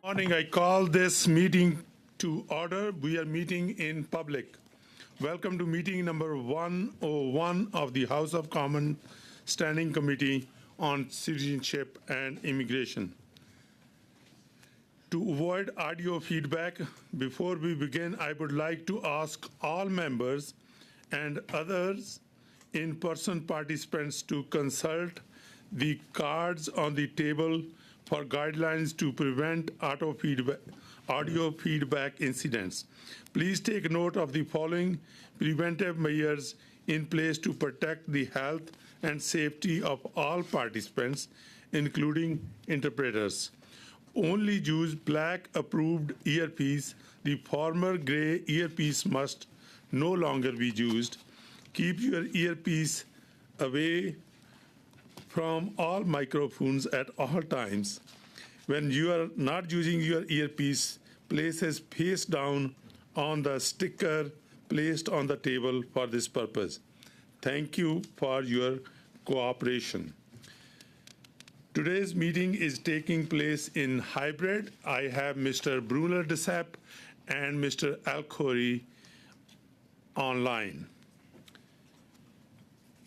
Morning, I call this meeting to order. We are meeting in public. Welcome to meeting number 101 of the House of Commons Standing Committee on Citizenship and Immigration. To avoid audio feedback, before we begin, I would like to ask all members and others in-person participants to consult the cards on the table for guidelines to prevent audio feedback incidents. Please take note of the following preventive measures in place to protect the health and safety of all participants, including interpreters. Only use black approved earpiece. The former gray earpiece must no longer be used. Keep your earpiece away from all microphones at all times. When you are not using your earpiece, place it face down on the sticker placed on the table for this purpose. Thank you for your cooperation. Today's meeting is taking place in hybrid. I have Mr. Brunner Desep and Mr. Al-Khoury online.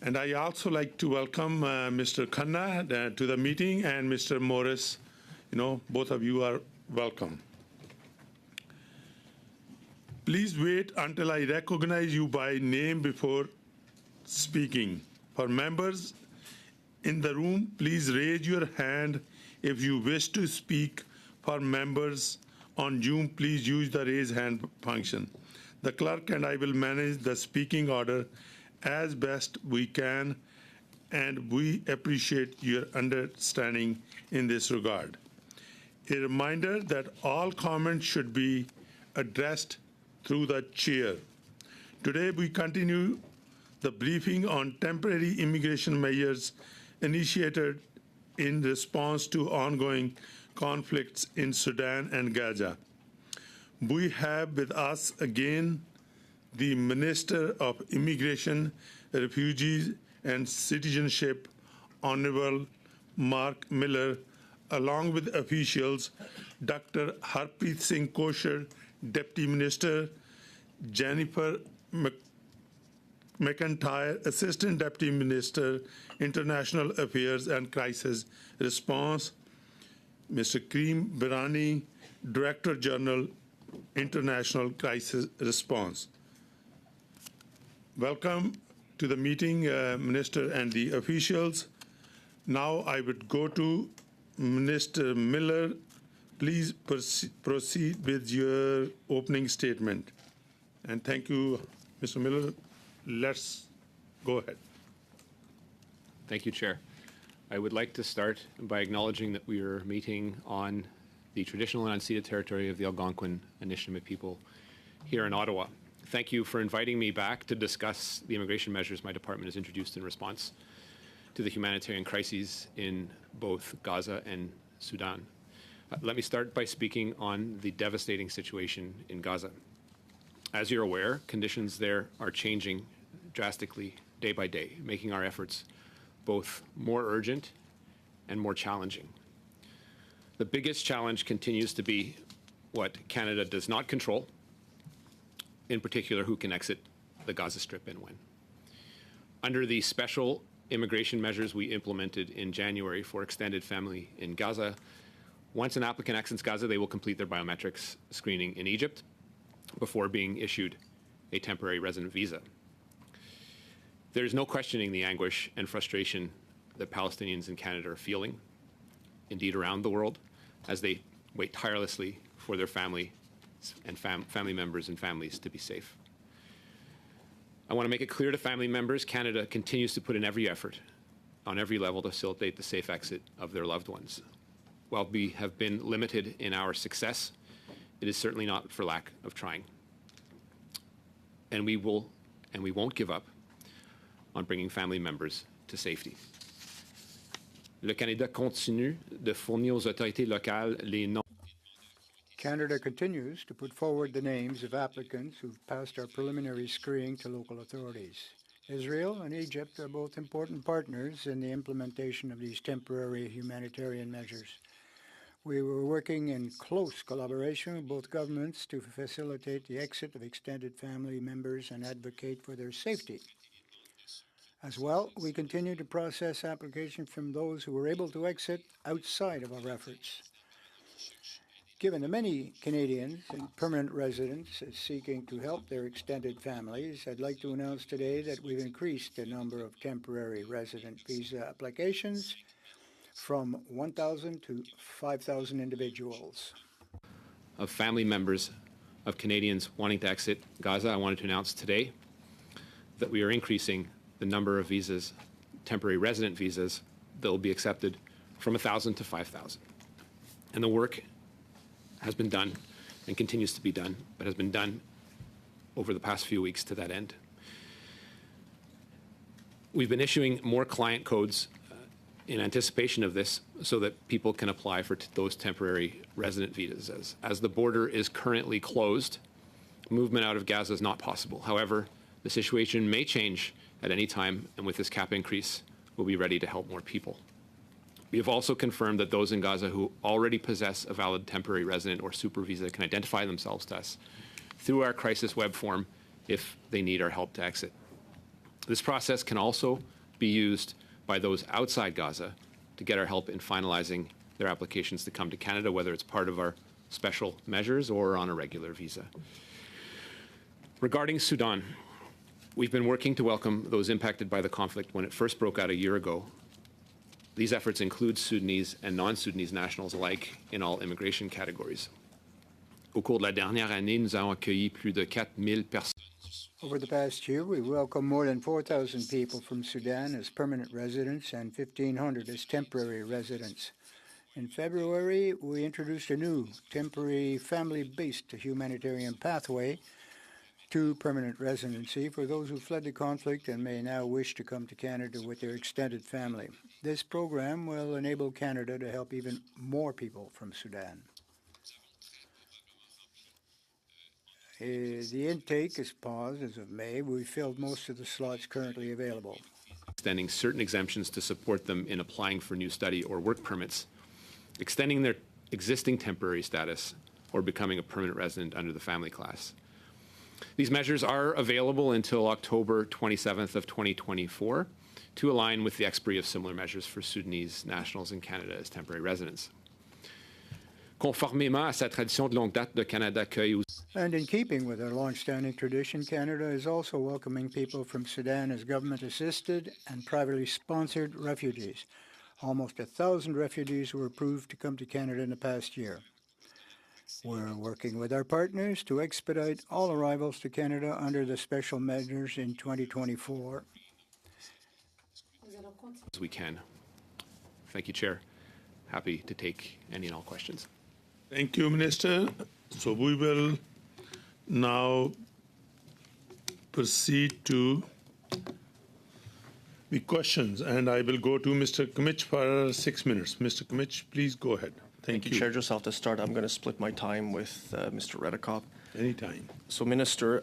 And I also like to welcome Mr. Khanna to the meeting, and Mr. Morris. Both of you are welcome. Please wait until I recognize you by name before speaking. For members in the room, please raise your hand if you wish to speak. For members on Zoom, please use the raise hand function. The clerk and I will manage the speaking order as best we can, and we appreciate your understanding in this regard. A reminder that all comments should be addressed through the chair. Today we continue the briefing on temporary immigration measures initiated in response to ongoing conflicts in Sudan and Gaza. We have with us again the Minister of Immigration, Refugees and Citizenship, Honorable Mark Miller, along with officials Dr. Harpreet Singh Kosher, Deputy Minister, Jennifer McIntyre, Assistant Deputy Minister, International Affairs and Crisis Response, Mr. Karim Birani, Director General, International Crisis Response. Welcome to the meeting, Minister and the officials. Now I would go to Minister Miller. Please proceed with your opening statement. And thank you, Mr. Miller. Let's go ahead. Thank you, Chair. I would like to start by acknowledging that we are meeting on the traditional and unceded territory of the Algonquin Anishinaabe people here in Ottawa. Thank you for inviting me back to discuss the immigration measures my department has introduced in response to the humanitarian crises in both Gaza and Sudan. Let me start by speaking on the devastating situation in Gaza. As you're aware, conditions there are changing drastically day by day, making our efforts both more urgent and more challenging. The biggest challenge continues to be what Canada does not control, in particular who can exit the Gaza Strip and when. Under the special immigration measures we implemented in January for extended family in Gaza, once an applicant exits Gaza, they will complete their biometrics screening in Egypt before being issued a temporary resident visa. There is no questioning the anguish and frustration that Palestinians in Canada are feeling, indeed around the world, as they wait tirelessly for their family and family members and families to be safe. I want to make it clear to family members, Canada continues to put in every effort on every level to facilitate the safe exit of their loved ones. While we have been limited in our success, it is certainly not for lack of trying. And we won't give up on bringing family members to safety. Le Canada continue de fournir aux autorités locales les noms. Canada continues to put forward the names of applicants who've passed our preliminary screening to local authorities. Israel and Egypt are both important partners in the implementation of these temporary humanitarian measures. We were working in close collaboration with both governments to facilitate the exit of extended family members and advocate for their safety. As well, we continue to process applications from those who were able to exit outside of our efforts. Given the many Canadians and permanent residents seeking to help their extended families, I'd like to announce today that we've increased the number of temporary resident visa applications from 1,000 to 5,000 individuals. Of family members of Canadians wanting to exit Gaza, I wanted to announce today that we are increasing the number of visas, temporary resident visas, that will be accepted from 1,000 to 5,000. And the work has been done and continues to be done, but has been done over the past few weeks to that end. We've been issuing more client codes in anticipation of this so that people can apply for those temporary resident visas. As the border is currently closed, movement out of Gaza is not possible. However, the situation may change at any time, and with this cap increase, we'll be ready to help more people. We have also confirmed that those in Gaza who already possess a valid temporary resident or super visa can identify themselves to us through our crisis web form if they need our help to exit. This process can also be used by those outside Gaza to get our help in finalizing their applications to come to Canada, whether it's part of our special measures or on a regular visa. Regarding Sudan, we've been working to welcome those impacted by the conflict when it first broke out a year ago. These efforts include Sudanese and non-Sudanese nationals alike in all immigration categories. Au cours de la dernière année, nous avons accueilli plus de 4,000 personnes. Over the past year, we welcomed more than 4,000 people from Sudan as permanent residents and 1,500 as temporary residents. In February, we introduced a new temporary family-based humanitarian pathway to permanent residency for those who fled the conflict and may now wish to come to Canada with their extended family. This program will enable Canada to help even more people from Sudan. The intake is paused as of May. We filled most of the slots currently available. Extending certain exemptions to support them in applying for new study or work permits, extending their existing temporary status, or becoming a permanent resident under the family class. These measures are available until October 27th of 2024 to align with the expiry of similar measures for Sudanese nationals in Canada as temporary residents. Conformément à sa tradition de longue date, de Canada accueille. And in keeping with our long-standing tradition, Canada is also welcoming people from Sudan as government-assisted and privately sponsored refugees. Almost 1,000 refugees were approved to come to Canada in the past year. We're working with our partners to expedite all arrivals to Canada under the special measures in 2024. As we can. Thank you, Chair. Happy to take any and all questions. Thank you, Minister. So we will now proceed to the questions, and I will go to Mr. Kmitsch for 6 minutes. Mr. Kmitsch, please go ahead. Thank you. Chair Joseph. To start, I'm going to split my time with Mr. Redekop. Anytime. So, Minister,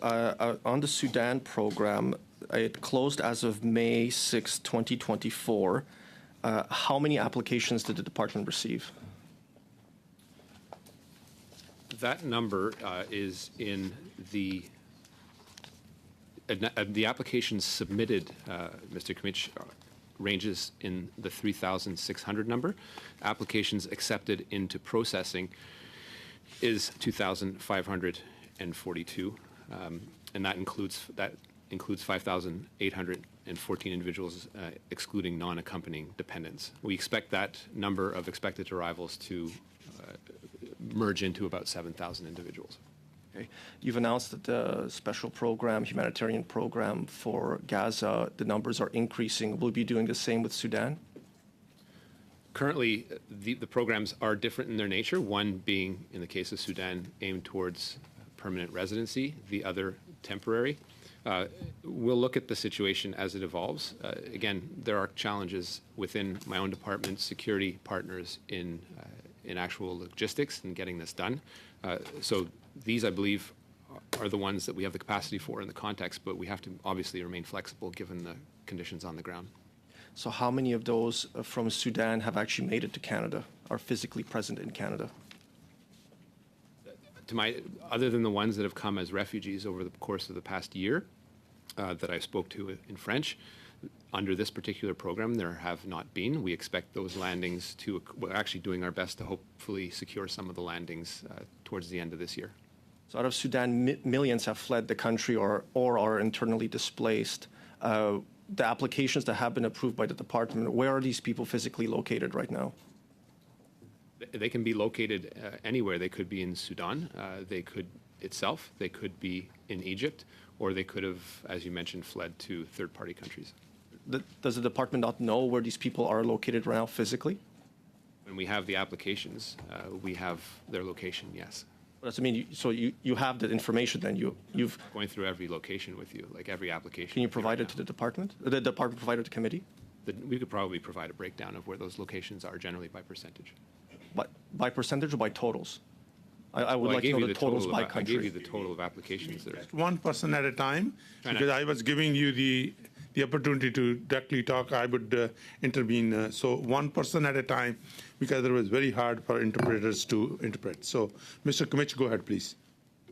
on the Sudan program, it closed as of May 6, 2024. How many applications did the department receive? That number is in the applications submitted, Mr. Kmitsch, ranges in the 3,600 number. Applications accepted into processing is 2,542, and that includes 5,814 individuals, excluding non-accompanying dependents. We expect that number of expected arrivals to merge into about 7,000 individuals. Okay. You've announced that the special program, humanitarian program for Gaza, the numbers are increasing. Will you be doing the same with Sudan? Currently, the programs are different in their nature, one being, in the case of Sudan, aimed towards permanent residency, the other temporary. We'll look at the situation as it evolves. Again, there are challenges within my own department, security partners in actual logistics and getting this done. So these, I believe, are the ones that we have the capacity for in the context, but we have to obviously remain flexible given the conditions on the ground. So how many of those from Sudan have actually made it to Canada, are physically present in Canada? Other than the ones that have come as refugees over the course of the past year that I spoke to in French, under this particular program, there have not been. We expect those landings to, we're actually doing our best to hopefully secure some of the landings towards the end of this year. So out of Sudan, millions have fled the country or are internally displaced. The applications that have been approved by the department, where are these people physically located right now? They can be located anywhere. They could be in Sudan, they could be in Egypt, or they could have, as you mentioned, fled to third-party countries. Does the department not know where these people are located right now physically? When we have the applications, we have their location, yes. That's, I mean, so you have the information then, you've... Going through every location with you, like every application. Can you provide it to the department? The department provided to the committee? We could probably provide a breakdown of where those locations are, generally by percentage. By percentage or by totals? I would like to know the totals by country. I gave you the total of applications that are. One person at a time, because I was giving you the opportunity to directly talk. I would intervene. So one person at a time, because it was very hard for interpreters to interpret. So, Mr. Comich, go ahead, please.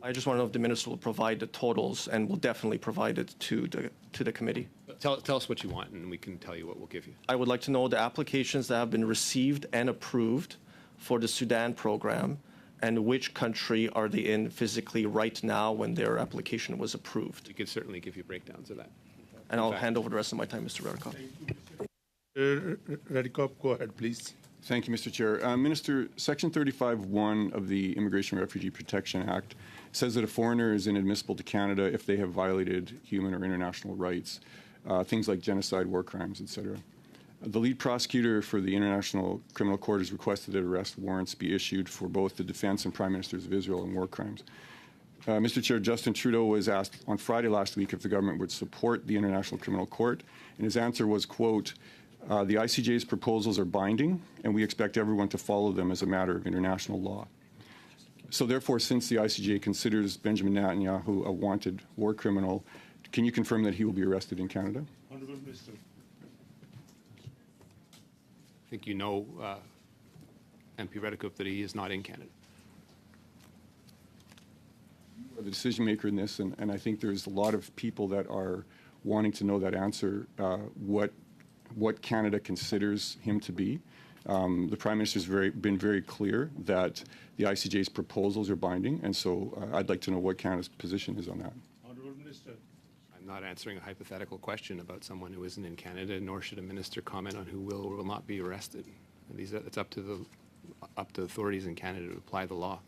I just want to know if the minister will provide the totals, and will definitely provide it to the committee. Tell us what you want, and we can tell you what we'll give you. I would like to know the applications that have been received and approved for the Sudan program, and which country are they in physically right now when their application was approved. We could certainly give you breakdowns of that. And I'll hand over the rest of my time, Mr. Redekop. Redekop, go ahead, please. Thank you, Mr. Chair. Minister, Section 35(1) of the Immigration and Refugee Protection Act says that a foreigner is inadmissible to Canada if they have violated human or international rights, things like genocide, war crimes, etc. The lead prosecutor for the International Criminal Court has requested that arrest warrants be issued for both the defense and prime ministers of Israel on war crimes. Mr. Chair, Justin Trudeau was asked on Friday last week if the government would support the International Criminal Court, and his answer was, quote, the ICJ's proposals are binding, and we expect everyone to follow them as a matter of international law. So therefore, since the ICJ considers Benjamin Netanyahu a wanted war criminal, can you confirm that he will be arrested in Canada? Honourable Minister. I think you know, MP Redekop, that he is not in Canada. You are the decision maker in this, and I think there's a lot of people that are wanting to know that answer, what Canada considers him to be. The Prime Minister has been very clear that the ICJ's proposals are binding, and so I'd like to know what Canada's position is on that. Honourable Minister. I'm not answering a hypothetical question about someone who isn't in Canada, nor should a minister comment on who will or will not be arrested. It's up to the authorities in Canada to apply the law.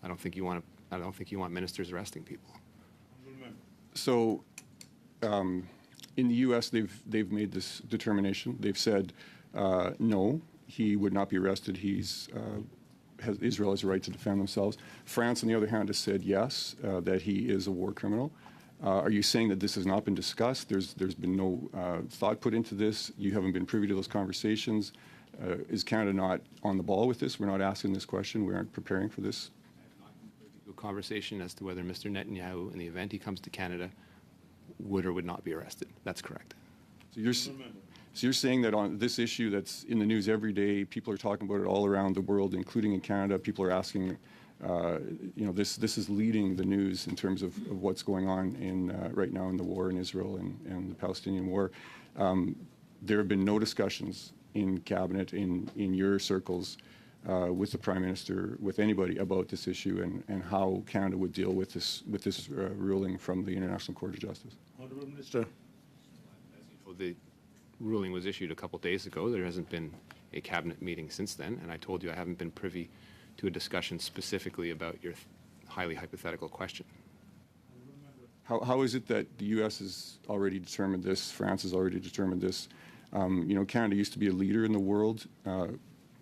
I don't think you want ministers arresting people. So, in the U.S., they've made this determination. They've said no, he would not be arrested. Israel has a right to defend themselves. France, on the other hand, has said yes, that he is a war criminal. Are you saying that this has not been discussed? There's been no thought put into this? You haven't been privy to those conversations? Is Canada not on the ball with this? We're not asking this question. We aren't preparing for this? A conversation as to whether Mr. Netanyahu, in the event he comes to Canada, would or would not be arrested. That's correct. So you're saying that on this issue that's in the news every day, people are talking about it all around the world, including in Canada. People are asking, this is leading the news in terms of what's going on right now in the war in Israel and the Palestinian war. There have been no discussions in cabinet, in your circles, with the Prime Minister, with anybody about this issue and how Canada would deal with this ruling from the International Court of Justice. Honourable Minister. The ruling was issued a couple days ago. There hasn't been a cabinet meeting since then, and I told you I haven't been privy to a discussion specifically about your highly hypothetical question. How is it that the U.S. has already determined this, France has already determined this? Canada used to be a leader in the world.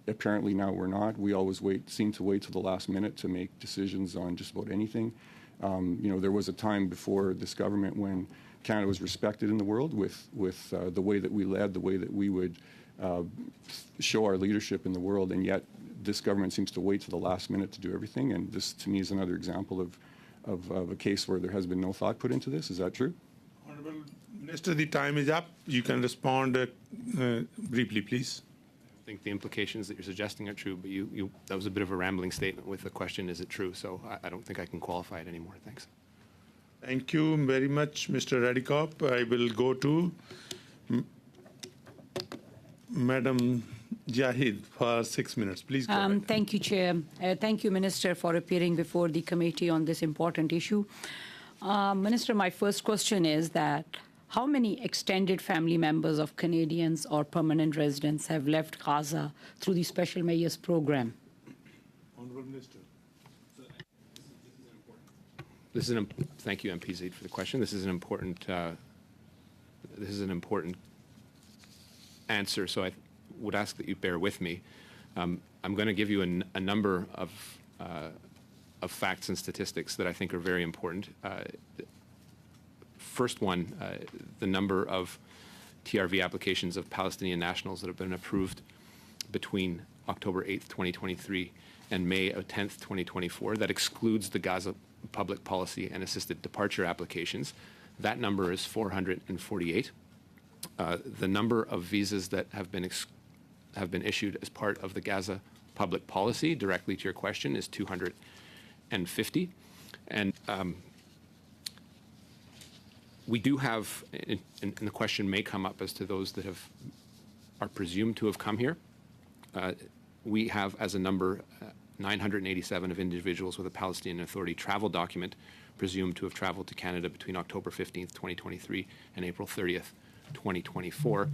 Apparently now we're not. We always seem to wait till the last minute to make decisions on just about anything. There was a time before this government when Canada was respected in the world with the way that we led, the way that we would show our leadership in the world, and yet this government seems to wait to the last minute to do everything, and this to me is another example of a case where there has been no thought put into this. Is that true? Honourable Minister, the time is up. You can respond briefly, please. I think the implications that you're suggesting are true, but that was a bit of a rambling statement with the question, is it true? So I don't think I can qualify it anymore. Thanks. Thank you very much, Mr. Radikop. I will go to Madam Jahid for 6 minutes. Please go ahead. Thank you, Chair. Thank you, Minister, for appearing before the committee on this important issue. Minister, my first question is that how many extended family members of Canadians or permanent residents have left Gaza through the Special Mayors Program? Honourable Minister. Thank you, MP Zaid, for the question. This is an important answer, so I would ask that you bear with me. I'm going to give you a number of facts and statistics that I think are very important. First one, the number of TRV applications of Palestinian nationals that have been approved between October 8th, 2023 and May 10th, 2024. That excludes the Gaza public policy and assisted departure applications. That number is 448. The number of visas that have been issued as part of the Gaza public policy, directly to your question, is 250. And we do have, and the question may come up as to those that are presumed to have come here. We have as a number 987 of individuals with a Palestinian Authority travel document presumed to have traveled to Canada between October 15th, 2023 and April 30th, 2024.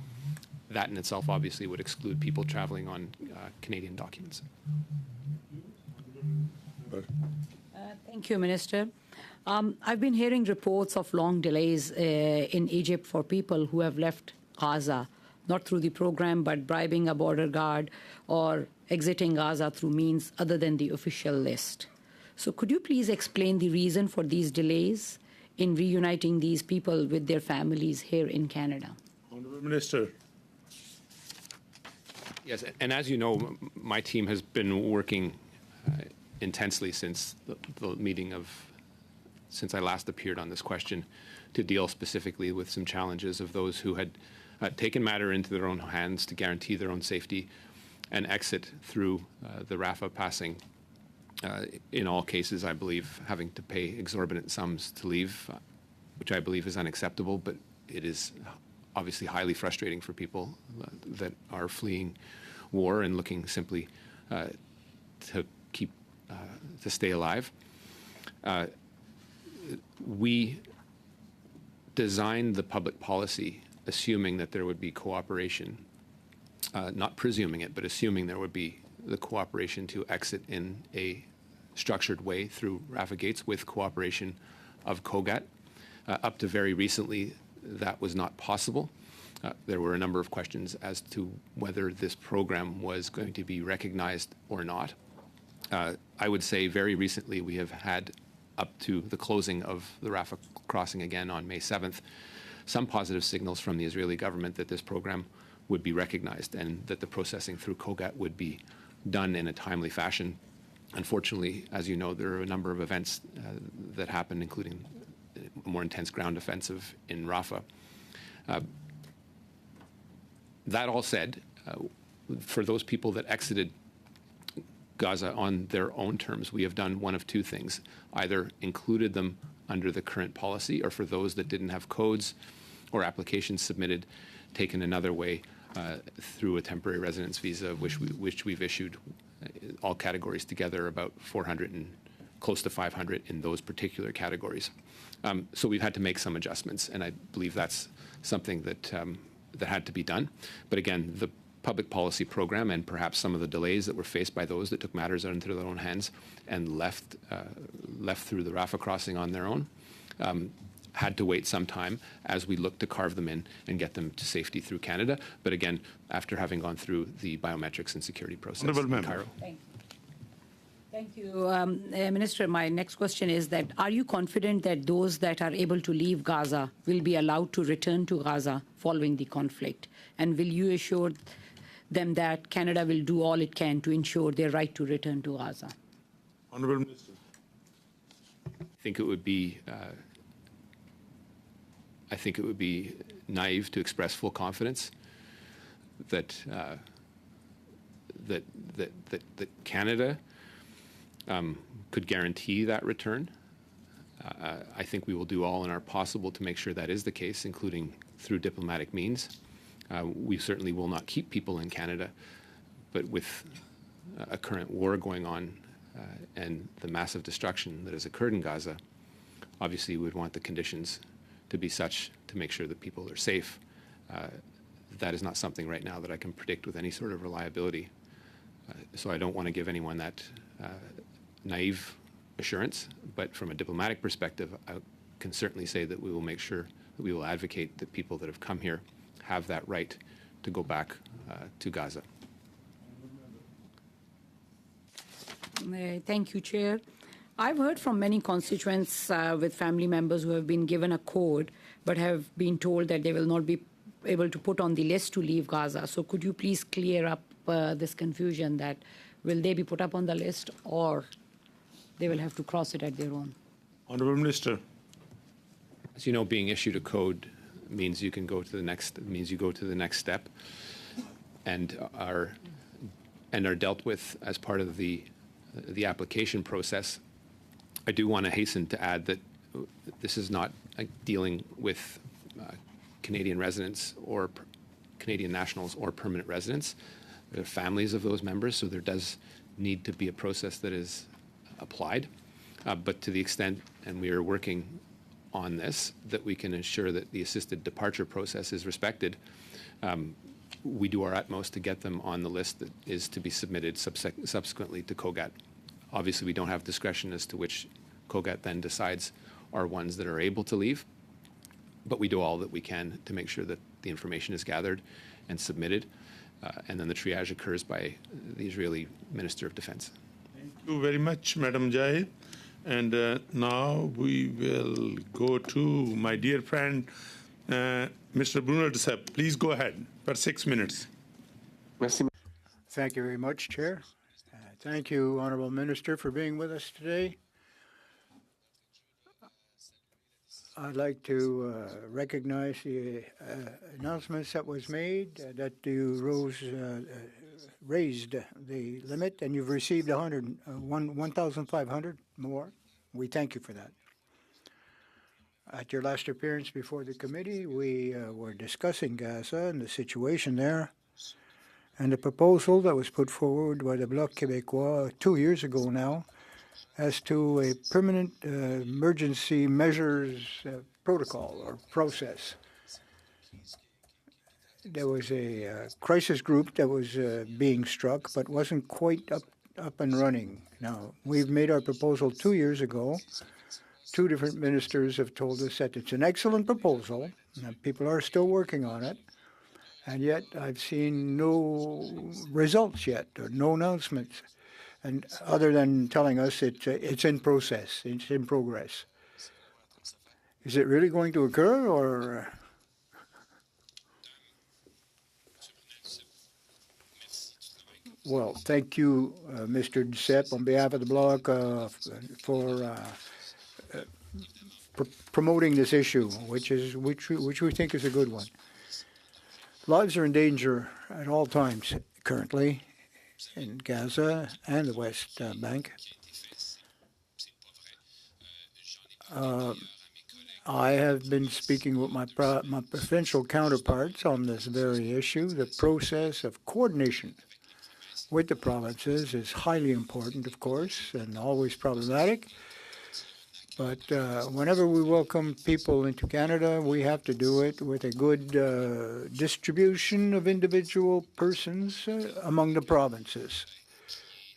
That in itself obviously would exclude people traveling on Canadian documents. Thank you, Minister. I've been hearing reports of long delays in Egypt for people who have left Gaza, not through the program, but bribing a border guard or exiting Gaza through means other than the official list. So could you please explain the reason for these delays in reuniting these people with their families here in Canada? Honourable Minister. Yes, and as you know, my team has been working intensely since the meeting since I last appeared on this question to deal specifically with some challenges of those who had taken matter into their own hands to guarantee their own safety and exit through the Rafah passing. In all cases, I believe, having to pay exorbitant sums to leave, which I believe is unacceptable, but it is obviously highly frustrating for people that are fleeing war and looking simply to stay alive. We designed the public policy assuming that there would be cooperation, not presuming it, but assuming there would be the cooperation to exit in a structured way through Rafah gates with cooperation of COGAT. Up to very recently, that was not possible. There were a number of questions as to whether this program was going to be recognized or not. I would say very recently we have had, up to the closing of the Rafah crossing again on May 7th, some positive signals from the Israeli government that this program would be recognized and that the processing through COGAT would be done in a timely fashion. Unfortunately, as you know, there are a number of events that happened, including a more intense ground offensive in Rafah. That all said, for those people that exited Gaza on their own terms, we have done one of two things: either included them under the current policy, or for those that didn't have codes or applications submitted, taken another way through a temporary residence visa, which we've issued all categories together, about 400 and close to 500 in those particular categories. So we've had to make some adjustments, and I believe that's something that had to be done. But again, the public policy program and perhaps some of the delays that were faced by those that took matters into their own hands and left through the Rafah crossing on their own had to wait some time as we look to carve them in and get them to safety through Canada. But again, after having gone through the biometrics and security process in Cairo. Thank you. Minister, my next question is that are you confident that those that are able to leave Gaza will be allowed to return to Gaza following the conflict? And will you assure them that Canada will do all it can to ensure their right to return to Gaza? Honourable Minister. I think it would be I think it would be naive to express full confidence that that Canada could guarantee that return. I think we will do all in our possible to make sure that is the case, including through diplomatic means. We certainly will not keep people in Canada, but with a current war going on and the massive destruction that has occurred in Gaza, obviously we would want the conditions to be such to make sure that people are safe. That is not something right now that I can predict with any sort of reliability. So I don't want to give anyone that naive assurance, but from a diplomatic perspective, I can certainly say that we will make sure that we will advocate that people that have come here have that right to go back to Gaza. Thank you, Chair. I've heard from many constituents with family members who have been given a code but have been told that they will not be able to put on the list to leave Gaza. So could you please clear up this confusion that will they be put up on the list or they will have to cross it at their own? Honourable Minister. As you know, being issued a code means you can go to the next step and are dealt with as part of the application process. I do want to hasten to add that this is not dealing with Canadian residents or Canadian nationals or permanent residents. There are families of those members, so there does need to be a process that is applied. But to the extent, and we are working on this, that we can ensure that the assisted departure process is respected, we do our utmost to get them on the list that is to be submitted subsequently to COGAT. Obviously, we don't have discretion as to which COGAT then decides are ones that are able to leave, but we do all that we can to make sure that the information is gathered and submitted, and then the triage occurs by the Israeli Minister of Defense. Thank you very much, Madam Jaid. And now we will go to my dear friend, Mr. Bruno Duceppe. Please go ahead for 6 minutes. Thank you very much, Chair. Thank you, Honourable Minister, for being with us today. I'd like to recognize the announcements that was made that you raised the limit and you've received 1,500 more. We thank you for that. At your last appearance before the committee, we were discussing Gaza and the situation there and the proposal that was put forward by the Bloc Québécois 2 years ago now as to a permanent emergency measures protocol or process. There was a crisis group that was being struck but wasn't quite up and running. Now, we've made our proposal 2 years ago. 2 different ministers have told us that it's an excellent proposal, and people are still working on it, and yet I've seen no results yet, or no announcements, and other than telling us it's in process, it's in progress. Is it really going to occur, or? Well, thank you, Mr. Duceppe, on behalf of the Bloc for promoting this issue, which we think is a good one. Lives are in danger at all times currently in Gaza and the West Bank. I have been speaking with my provincial counterparts on this very issue. The process of coordination with the provinces is highly important, of course, and always problematic. But whenever we welcome people into Canada, we have to do it with a good distribution of individual persons among the provinces,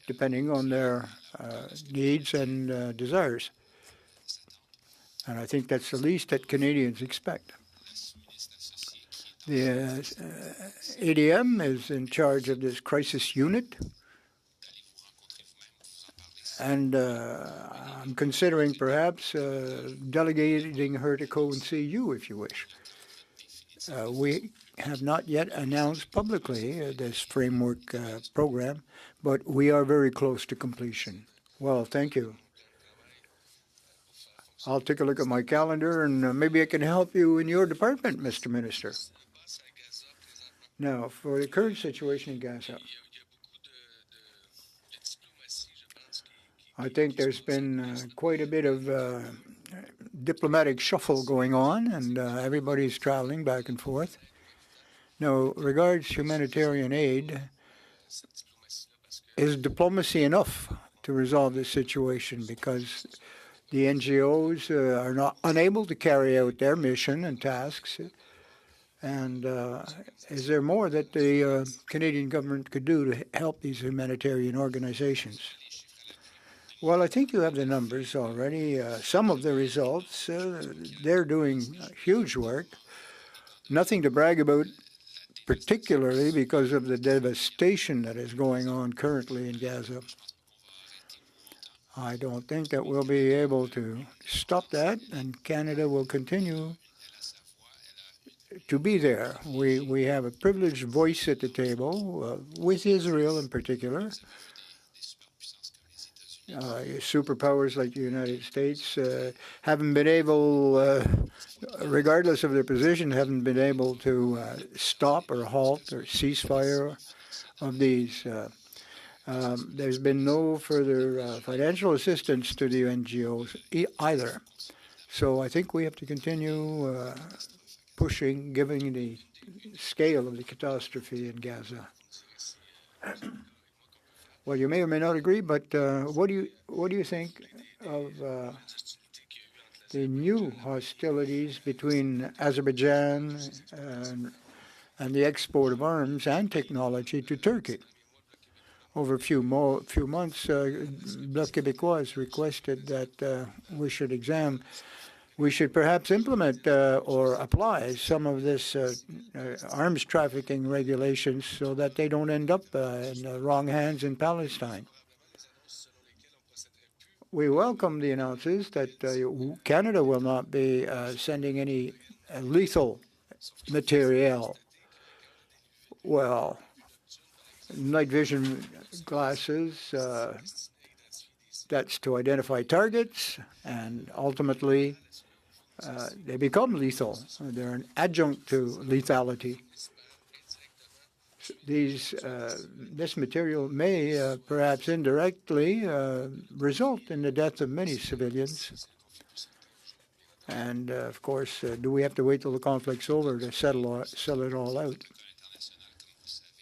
depending on their needs and desires. And I think that's the least that Canadians expect. The ADM is in charge of this crisis unit, and I'm considering perhaps delegating her to go and see you if you wish. We have not yet announced publicly this framework program, but we are very close to completion. Well, thank you. I'll take a look at my calendar and maybe I can help you in your department, Mr. Minister. Now, for the current situation in Gaza, I think there's been quite a bit of diplomatic shuffle going on, and everybody's traveling back and forth. Now, regards humanitarian aid, is diplomacy enough to resolve this situation? Because the NGOs are not unable to carry out their mission and tasks. And is there more that the Canadian government could do to help these humanitarian organizations? Well, I think you have the numbers already. Some of the results, they're doing huge work. Nothing to brag about, particularly because of the devastation that is going on currently in Gaza. I don't think that we'll be able to stop that, and Canada will continue to be there. We have a privileged voice at the table, with Israel in particular. Superpowers like the United States haven't been able, regardless of their position, haven't been able to stop or halt or ceasefire of these. There's been no further financial assistance to the NGOs either. So I think we have to continue pushing, given the scale of the catastrophe in Gaza. Well, you may or may not agree, but what do you think of the new hostilities between Azerbaijan and the export of arms and technology to Turkey? Over a few months, Bloc Québécois has requested that we should perhaps implement or apply some of this arms trafficking regulations so that they don't end up in the wrong hands in Palestine. We welcome the announcements that Canada will not be sending any lethal material. Well, night vision glasses, that's to identify targets, and ultimately they become lethal. They're an adjunct to lethality. This material may perhaps indirectly result in the death of many civilians. And of course, do we have to wait till the conflict's over to sell it all out?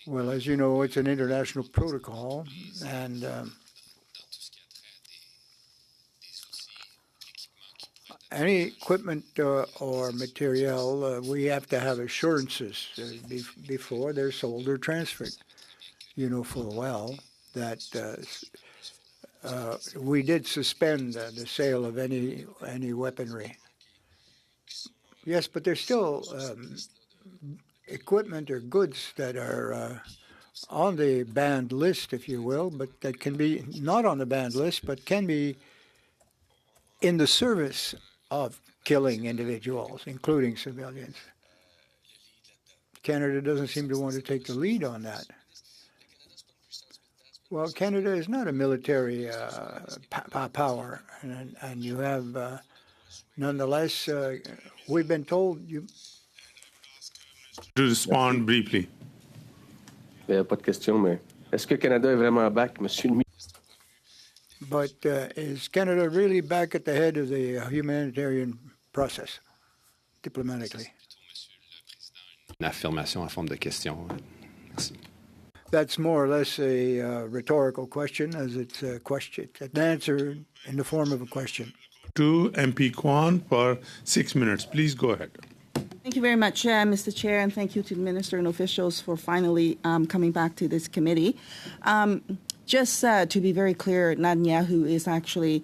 Well, as you know, it's an international protocol, and any equipment or material, we have to have assurances before they're sold or transferred. You know full well that we did suspend the sale of any weaponry. Yes, but there's still equipment or goods that are on the banned list, if you will, but that can be not on the banned list, but can be in the service of killing individuals, including civilians. Canada doesn't seem to want to take the lead on that. Well, Canada is not a military power, and you have, nonetheless, we've been told you. To respond briefly. Pas de question, mais est-ce que Canada est vraiment back, Monsieur le ministre? But is Canada really back at the head of the humanitarian process, diplomatically? Une affirmation en forme de question. Merci. That's more or less a rhetorical question, as it's a question, an answer in the form of a question. To MP Kwan for 6 minutes. Please go ahead. Thank you very much, Mr. Chair, and thank you to the Minister and officials for finally coming back to this committee. Just to be very clear, Netanyahu is actually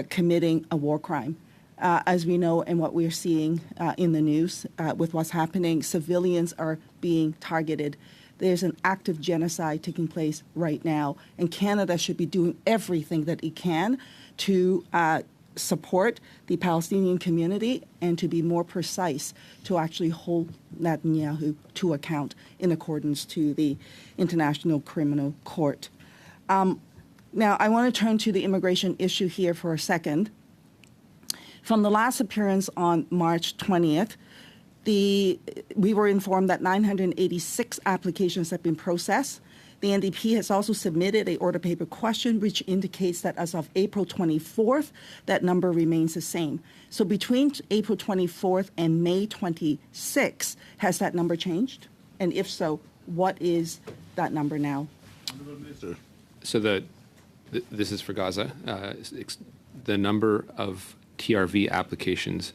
committing a war crime. As we know and what we're seeing in the news with what's happening, civilians are being targeted. There's an active genocide taking place right now, and Canada should be doing everything that it can to support the Palestinian community and to be more precise to actually hold Netanyahu to account in accordance to the International Criminal Court. Now, I want to turn to the immigration issue here for a second. From the last appearance on March 20th, we were informed that 986 applications have been processed. The NDP has also submitted a order paper question, which indicates that as of April 24th, that number remains the same. So between April 24th and May 26th, has that number changed? And if so, what is that number now? So this is for Gaza. The number of TRV applications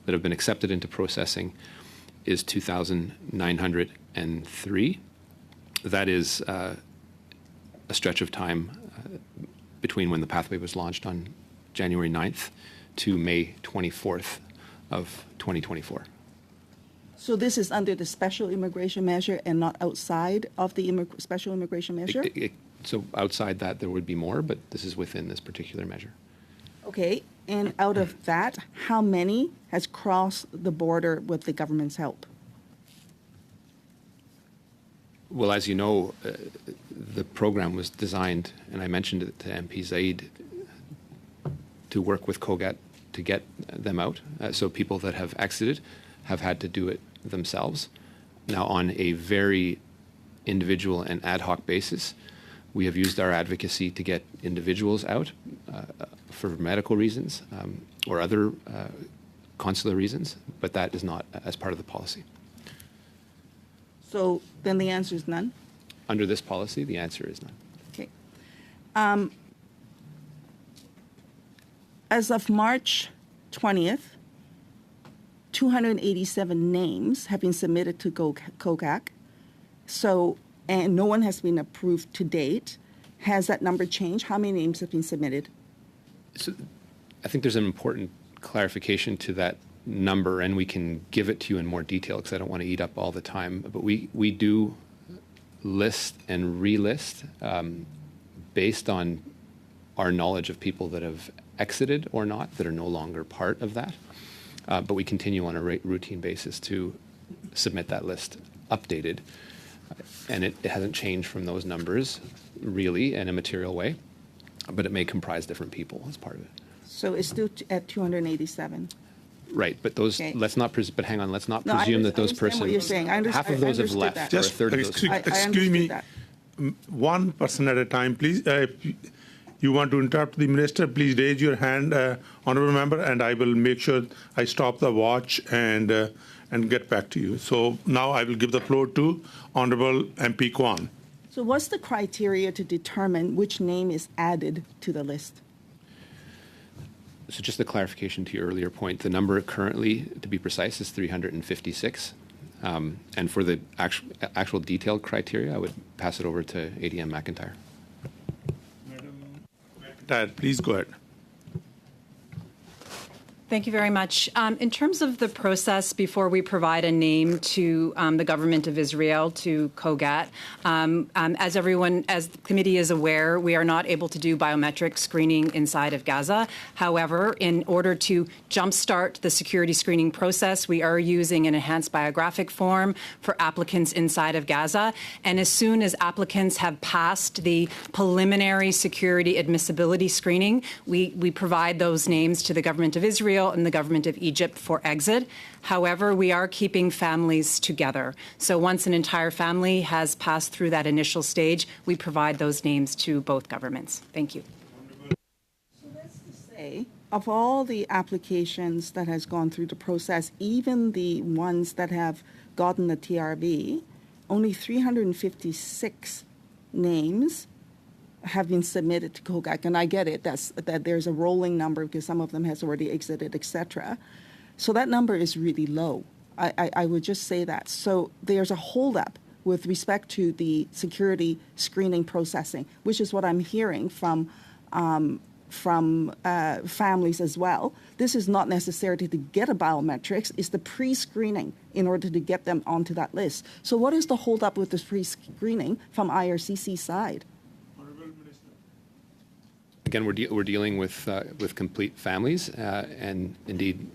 that have been accepted into processing is 2,903. That is a stretch of time between when the pathway was launched on January 9th to May 24th of 2024. So this is under the special immigration measure and not outside of the special immigration measure? So outside that, there would be more, but this is within this particular measure. Okay, and out of that, how many has crossed the border with the government's help? Well, as you know, the program was designed, and I mentioned it to MP Zaid, to work with COGAT to get them out. So people that have exited have had to do it themselves. Now, on a very individual and ad hoc basis, we have used our advocacy to get individuals out for medical reasons or other consular reasons, but that is not as part of the policy. So then the answer is none? Under this policy, the answer is none. Okay. As of March 20th, 287 names have been submitted to COGAC. So, and no one has been approved to date. Has that number changed? How many names have been submitted? So I think there's an important clarification to that number, and we can give it to you in more detail because I don't want to eat up all the time. But we do list and relist based on our knowledge of people that have exited or not, that are no longer part of that. But we continue on a routine basis to submit that list updated. And it hasn't changed from those numbers, really, in a material way. But it may comprise different people as part of it. So it's still at 287. Right, but those, Okay. let's not, but hang on, let's not No, I presume that I those understand what you're persons, saying. half of those have left, That. or a third of those. Excuse me, that. one person at a time, please. If you want to interrupt the minister, please raise your hand, honourable member, and I will make sure I stop the watch and get back to you. So now I will give the floor to Honourable MP Kwan. So what's the criteria to determine which name is added to the list? So just a clarification to your earlier point, the number currently, to be precise, is 356. And for the actual detailed criteria, I would pass it over to ADM McIntyre. Please go ahead. Thank you very much. In terms of the process before we provide a name to the government of Israel, to COGAT, as the committee is aware, we are not able to do biometric screening inside of Gaza. However, in order to jumpstart the security screening process, we are using an enhanced biographic form for applicants inside of Gaza. And as soon as applicants have passed the preliminary security admissibility screening, we provide those names to the government of Israel and the government of Egypt for exit. However, we are keeping families together. So once an entire family has passed through that initial stage, we provide those names to both governments. Thank you. So that's to say, of all the applications that has gone through the process, even the ones that have gotten the TRV, only 356 names have been submitted to COGAC, and I get it, that there's a rolling number because some of them has already exited, etc. So that number is really low. I would just say that. So there's a holdup with respect to the security screening processing, which is what I'm hearing from families as well. This is not necessarily to get a biometrics, it's the pre-screening in order to get them onto that list. So what is the holdup with this pre-screening from IRCC side? Again, we're dealing with complete families, and indeed,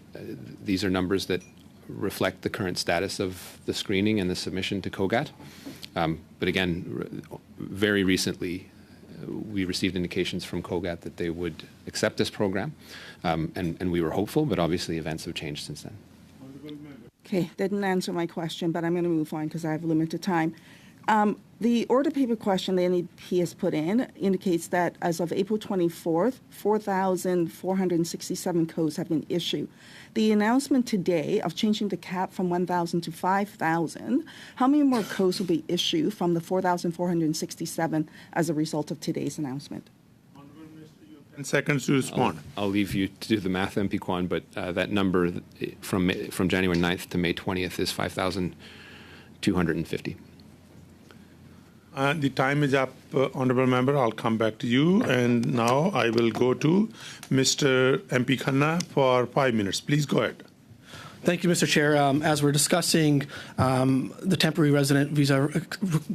these are numbers that reflect the current status of the screening and the submission to COGAT. But again, very recently, we received indications from COGAT that they would accept this program, and we were hopeful, but obviously events have changed since then. Okay, didn't answer my question, but I'm going to move on because I have limited time. The order paper question the NEP has put in indicates that as of April 24th, 4,467 codes have been issued. The announcement today of changing the cap from 1,000 to 5,000, how many more codes will be issued from the 4,467 as a result of today's announcement? 10 seconds to respond. I'll leave you to do the math, MP Kwan, but that number from January 9th to May 20th is 5,250. The time is up, Honourable Member. I'll come back to you. And now I will go to Mr. MP Khanna for 5 minutes. Please go ahead. Thank you, Mr. Chair. As we're discussing the temporary resident visa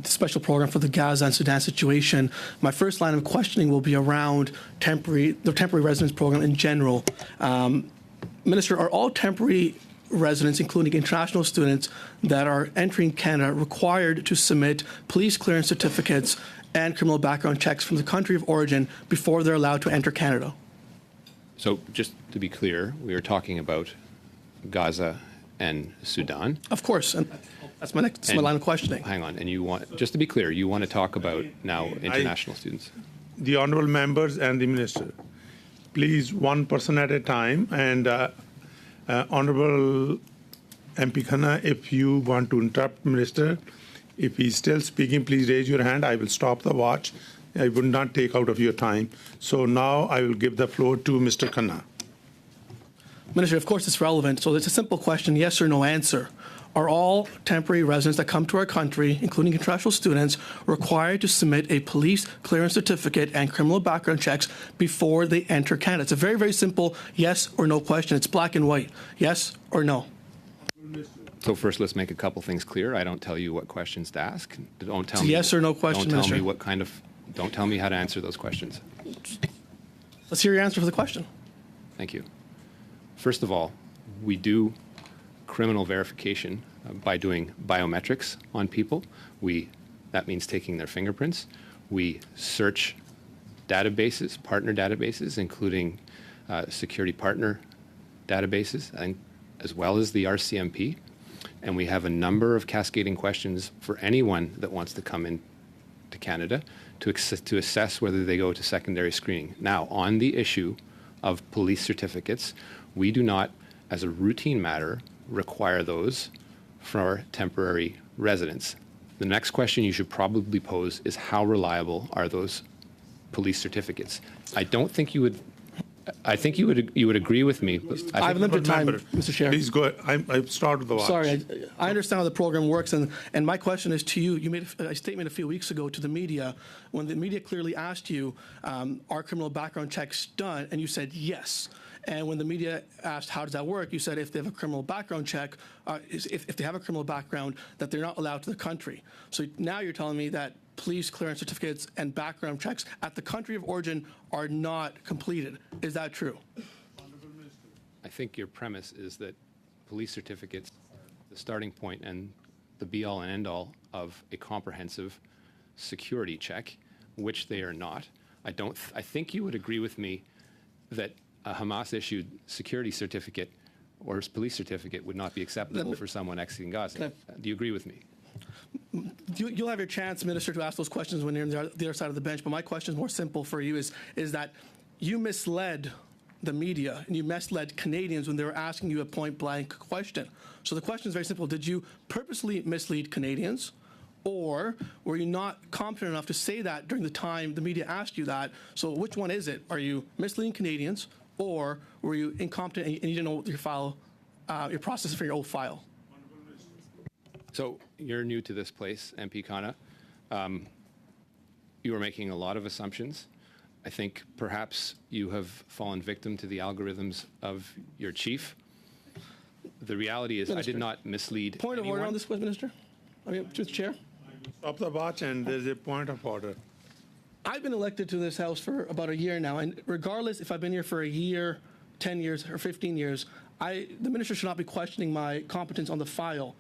special program for the Gaza and Sudan situation, my first line of questioning will be around the temporary residence program in general. Minister, are all temporary residents, including international students that are entering Canada, required to submit police clearance certificates and criminal background checks from the country of origin before they're allowed to enter Canada? So just to be clear, we are talking about Gaza and Sudan. Of course, and that's my line of questioning. Hang on, and you want, just to be clear, you want to talk about now international students. The Honourable Members and the Minister, please, one person at a time. And Honourable MP Khanna, if you want to interrupt Minister, if he's still speaking, please raise your hand. I will stop the watch. I would not take out of your time. So now I will give the floor to Mr. Khanna. Minister, of course it's relevant. So it's a simple question, yes or no answer. Are all temporary residents that come to our country, including international students, required to submit a police clearance certificate and criminal background checks before they enter Canada? It's a very, very simple yes or no question. It's black and white. Yes or no? So first, let's make a couple things clear. I don't tell you what questions to ask. Don't tell It's a me. yes or no question, Don't tell Minister. me what kind of. Don't tell me how to answer those questions. Let's hear your answer for the question. Thank you. First of all, we do criminal verification by doing biometrics on people. That means taking their fingerprints. We search databases, partner databases, including security partner databases, and as well as the RCMP. And we have a number of cascading questions for anyone that wants to come in to Canada to assess whether they go to secondary screening. Now, on the issue of police certificates, we do not, as a routine matter, require those for temporary residents. The next question you should probably pose is how reliable are those police certificates? I don't think you would. I think you would agree with me. But I have limited time, Mr. Chair. Please go ahead. I started the watch. Sorry, I understand how the program works, and my question is to you. You made a statement a few weeks ago to the media when the media clearly asked you, are criminal background checks done? And you said yes. And when the media asked, how does that work? You said if they have a criminal background check, if they have a criminal background, that they're not allowed to the country. So now you're telling me that police clearance certificates and background checks at the country of origin are not completed. Is that true? I think your premise is that police certificates are the starting point and the be-all and end-all of a comprehensive security check, which they are not. I think you would agree with me that a Hamas-issued security certificate or police certificate would not be acceptable for someone exiting Gaza. Do you agree with me? You'll have your chance, Minister, to ask those questions when you're on the other side of the bench. But my question is more simple for you: is that you misled the media and you misled Canadians when they were asking you a point-blank question. So the question is very simple: did you purposely mislead Canadians, or were you not competent enough to say that during the time the media asked you that? So which one is it? Are you misleading Canadians, or were you incompetent and you didn't know your process for your old file? So you're new to this place, MP Khanna. You are making a lot of assumptions. I think perhaps you have fallen victim to the algorithms of your chief. The reality is, Minister, I did not mislead Point anyone. of order on this, Minister? Mr. Chair? Stop the watch, and there's a point of order. I've been elected to this House for about a year now, and regardless if I've been here for a year, 10 years, or 15 years, The minister should not be questioning my competence on the file.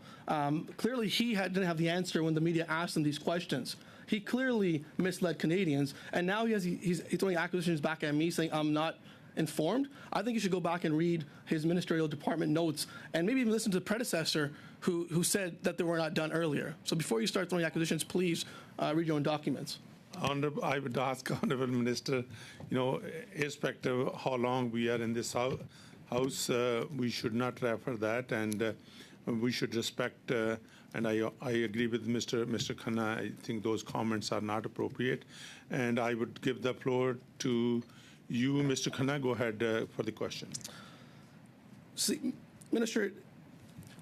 Clearly, he didn't have the answer when the media asked him these questions. He clearly misled Canadians, and now he's throwing accusations back at me, saying I'm not informed. I think you should go back and read his ministerial department notes, and maybe even listen to the predecessor who said that they were not done earlier. So before you start throwing accusations, please read your own documents. Honorable, I would ask Honorable Minister, irrespective of how long we are in this house, we should not refer that, and we should respect. And I agree with Mr. Khanna. I think those comments are not appropriate, and I would give the floor to you, Mr. Khanna. Go ahead for the question. See, Minister,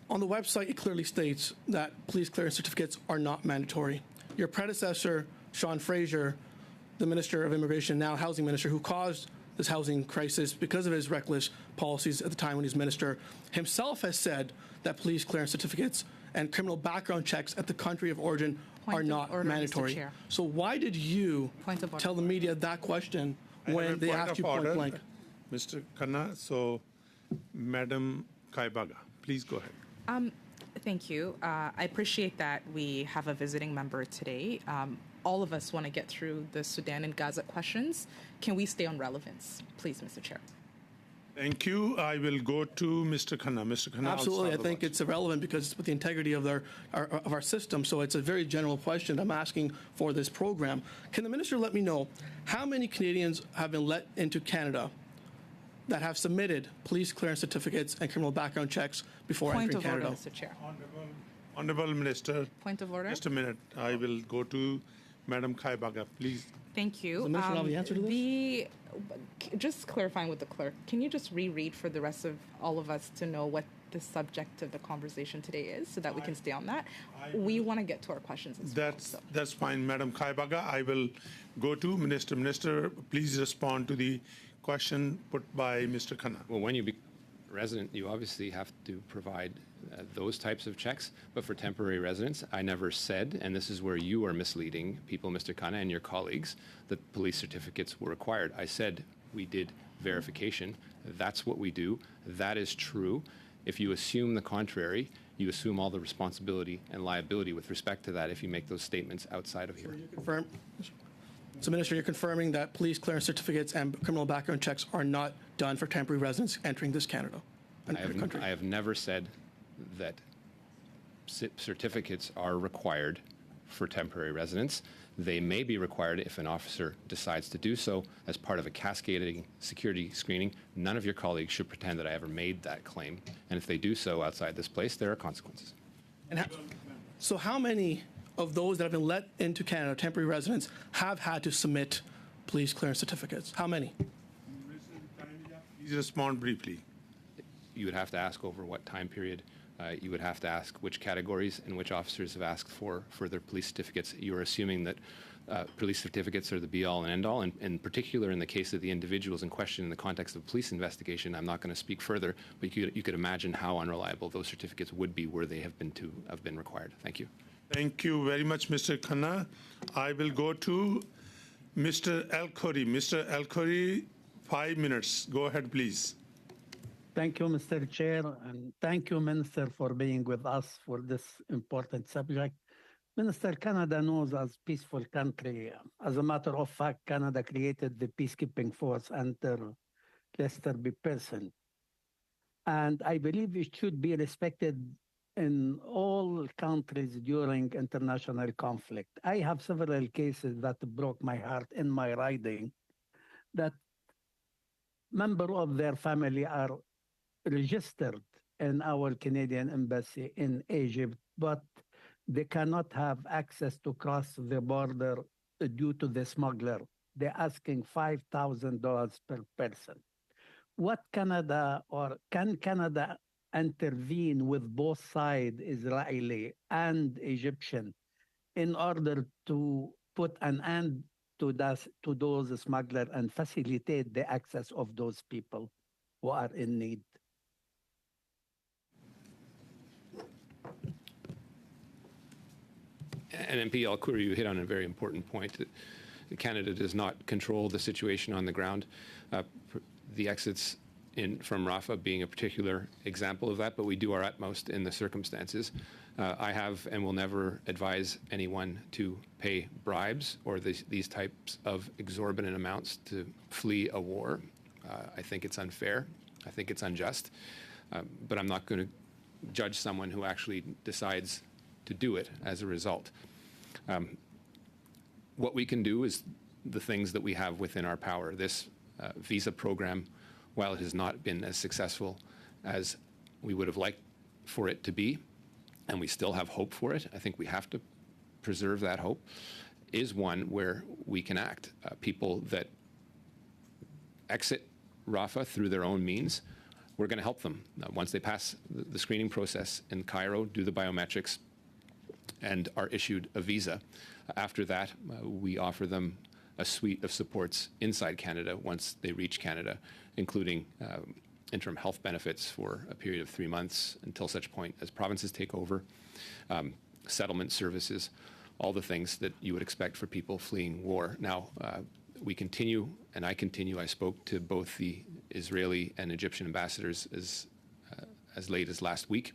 on the website, it clearly states that police clearance certificates are not mandatory. Your predecessor, Sean Fraser, the Minister of Immigration, now Housing Minister, who caused this housing crisis because of his reckless policies at the time when he was minister, himself has said that police clearance certificates and criminal background checks at the country of origin are not mandatory. So why did you tell the media that question when they asked you point blank? Mr. Khanna, so Madam Kaibaga, please go ahead. Thank you. I appreciate that we have a visiting member today. All of us want to get through the Sudan and Gaza questions. Can we stay on relevance, please, Mr. Chair? Thank you. I will go to Mr. Khanna. Mr. Khanna. Absolutely. I think it's irrelevant because it's with the integrity of our system. So it's a very general question I'm asking for this program. Can the minister let me know how many Canadians have been let into Canada that have submitted police clearance certificates and criminal background checks before entering Canada? Point of order, Mr. Chair. Honorable Minister. Point of order. Just a minute. I will go to Madam Kaibaga, please. Thank you. Does the minister have the answer to this? Just clarifying with the clerk, can you just reread for the rest of all of us to know what the subject of the conversation today is so that we can stay on that? We want to get to our questions as well. That's fine, Madam Kaibaga. I will go to Minister. Minister, please respond to the question put by Mr. Khanna. Well, when you become a resident, you obviously have to provide those types of checks. But for temporary residents, I never said, and this is where you are misleading people, Mr. Khanna, and your colleagues, that police certificates were required. I said we did verification. That's what we do. That is true. If you assume the contrary, you assume all the responsibility and liability with respect to that if you make those statements outside of here. So, Minister, you're confirming that police clearance certificates and criminal background checks are not done for temporary residents entering this Canada? I have never said that certificates are required for temporary residents. They may be required if an officer decides to do so as part of a cascading security screening. None of your colleagues should pretend that I ever made that claim. And if they do so outside this place, there are consequences. So how many of those that have been let into Canada, temporary residents, have had to submit police clearance certificates? How many? Please respond briefly. You would have to ask over what time period. You would have to ask which categories and which officers have asked for further police certificates. You are assuming that police certificates are the be-all and end-all, and in particular in the case of the individuals in question in the context of police investigation. I'm not going to speak further, but you could imagine how unreliable those certificates would be were they have been required. Thank you. Thank you very much, Mr. Khanna. I will go to Mr. El-Khoury. Mr. El-Khoury, 5 minutes. Go ahead, please. Thank you, Mr. Chair, and thank you, Minister, for being with us for this important subject. Minister, Canada knows as peaceful country. As a matter of fact, Canada created the peacekeeping force under Lester B. Pearson. And I believe it should be respected in all countries during international conflict. I have several cases that broke my heart in my riding that members of their family are registered in our Canadian embassy in Egypt, but they cannot have access to cross the border due to the smuggler. They're asking $5,000 per person. What Canada, or can Canada intervene with both sides, Israeli and Egyptian, in order to put an end to those smugglers and facilitate the access of those people who are in need? And MP El-Khoury, you hit on a very important point that Canada does not control the situation on the ground. The exits from Rafah being a particular example of that, but we do our utmost in the circumstances. I have and will never advise anyone to pay bribes or these types of exorbitant amounts to flee a war. I think it's unfair. I think it's unjust. But I'm not going to judge someone who actually decides to do it as a result. What we can do is the things that we have within our power. This visa program, while it has not been as successful as we would have liked for it to be, and we still have hope for it, I think we have to preserve that hope, is one where we can act. People that exit Rafah through their own means, we're going to help them. Once they pass the screening process in Cairo, do the biometrics, and are issued a visa. After that, we offer them a suite of supports inside Canada once they reach Canada, including interim health benefits for a period of 3 months until such point as provinces take over, settlement services, all the things that you would expect for people fleeing war. Now, we continue, and I continue, I spoke to both the Israeli and Egyptian ambassadors as late as last week,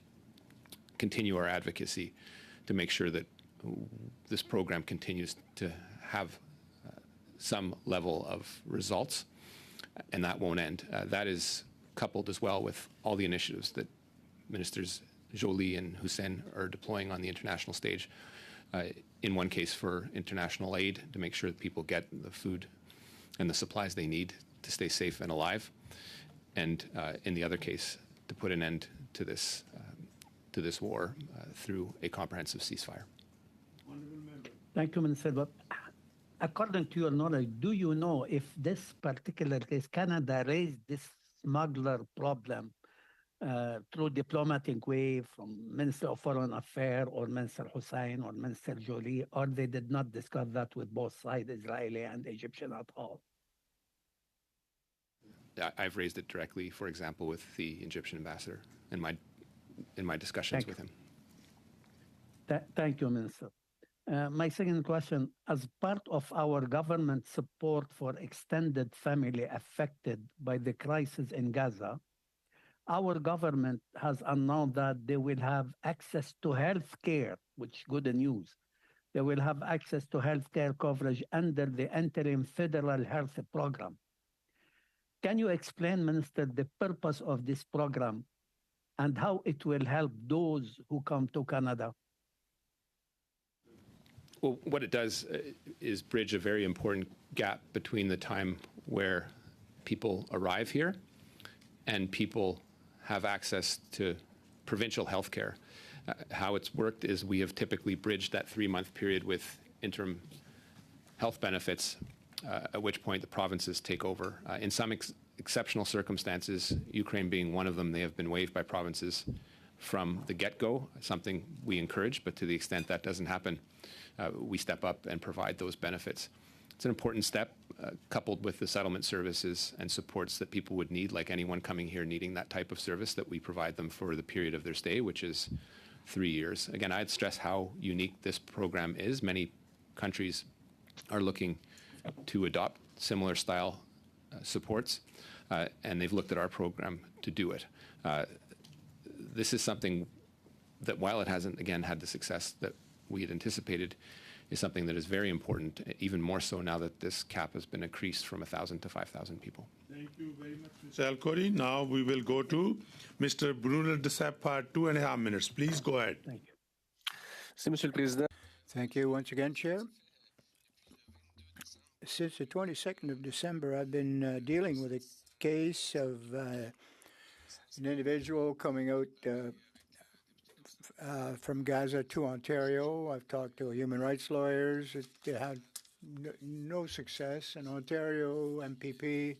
continue our advocacy to make sure that this program continues to have some level of results, and that won't end. That is coupled as well with all the initiatives that Ministers Joly and Hussein are deploying on the international stage. In one case for international aid to make sure that people get the food and the supplies they need to stay safe and alive, and in the other case to put an end to this war through a comprehensive ceasefire. Thank you, Minister. But according to your knowledge, do you know if this particular case, Canada raised this smuggler problem through diplomatic way from Minister of Foreign Affairs or Minister Hussein or Minister Joly, or they did not discuss that with both sides, Israeli and Egyptian at all? I've raised it directly, for example, with the Egyptian ambassador in my discussions with him. Thank you, Minister. My second question, as part of our government support for extended family affected by the crisis in Gaza, our government has announced that they will have access to health care, which is good news. They will have access to health care coverage under the interim federal health program. Can you explain, Minister, the purpose of this program and how it will help those who come to Canada? Well, what it does is bridge a very important gap between the time where people arrive here and people have access to provincial health care. How it's worked is we have typically bridged that 3-month period with interim health benefits, at which point the provinces take over. In some exceptional circumstances, Ukraine being one of them, they have been waived by provinces from the get-go, something we encourage, but to the extent that doesn't happen, we step up and provide those benefits. It's an important step, coupled with the settlement services and supports that people would need, like anyone coming here needing that type of service, that we provide them for the period of their stay, which is 3 years. Again, I'd stress how unique this program is. Many countries are looking to adopt similar style supports, and they've looked at our program to do it. This is something that, while it hasn't, again, had the success that we had anticipated, is something that is very important, even more so now that this cap has been increased from 1,000 to 5,000 people. Thank you very much, Mr. El-Khoury. Now we will go to Mr. Bruno de Sepp, 2.5 minutes. Please go ahead. Thank you. Merci, Monsieur le Président. Thank you once again, Chair. Since the 22nd of December, I've been dealing with a case of an individual coming out from Gaza to Ontario. I've talked to human rights lawyers. It had no success. An Ontario MPP,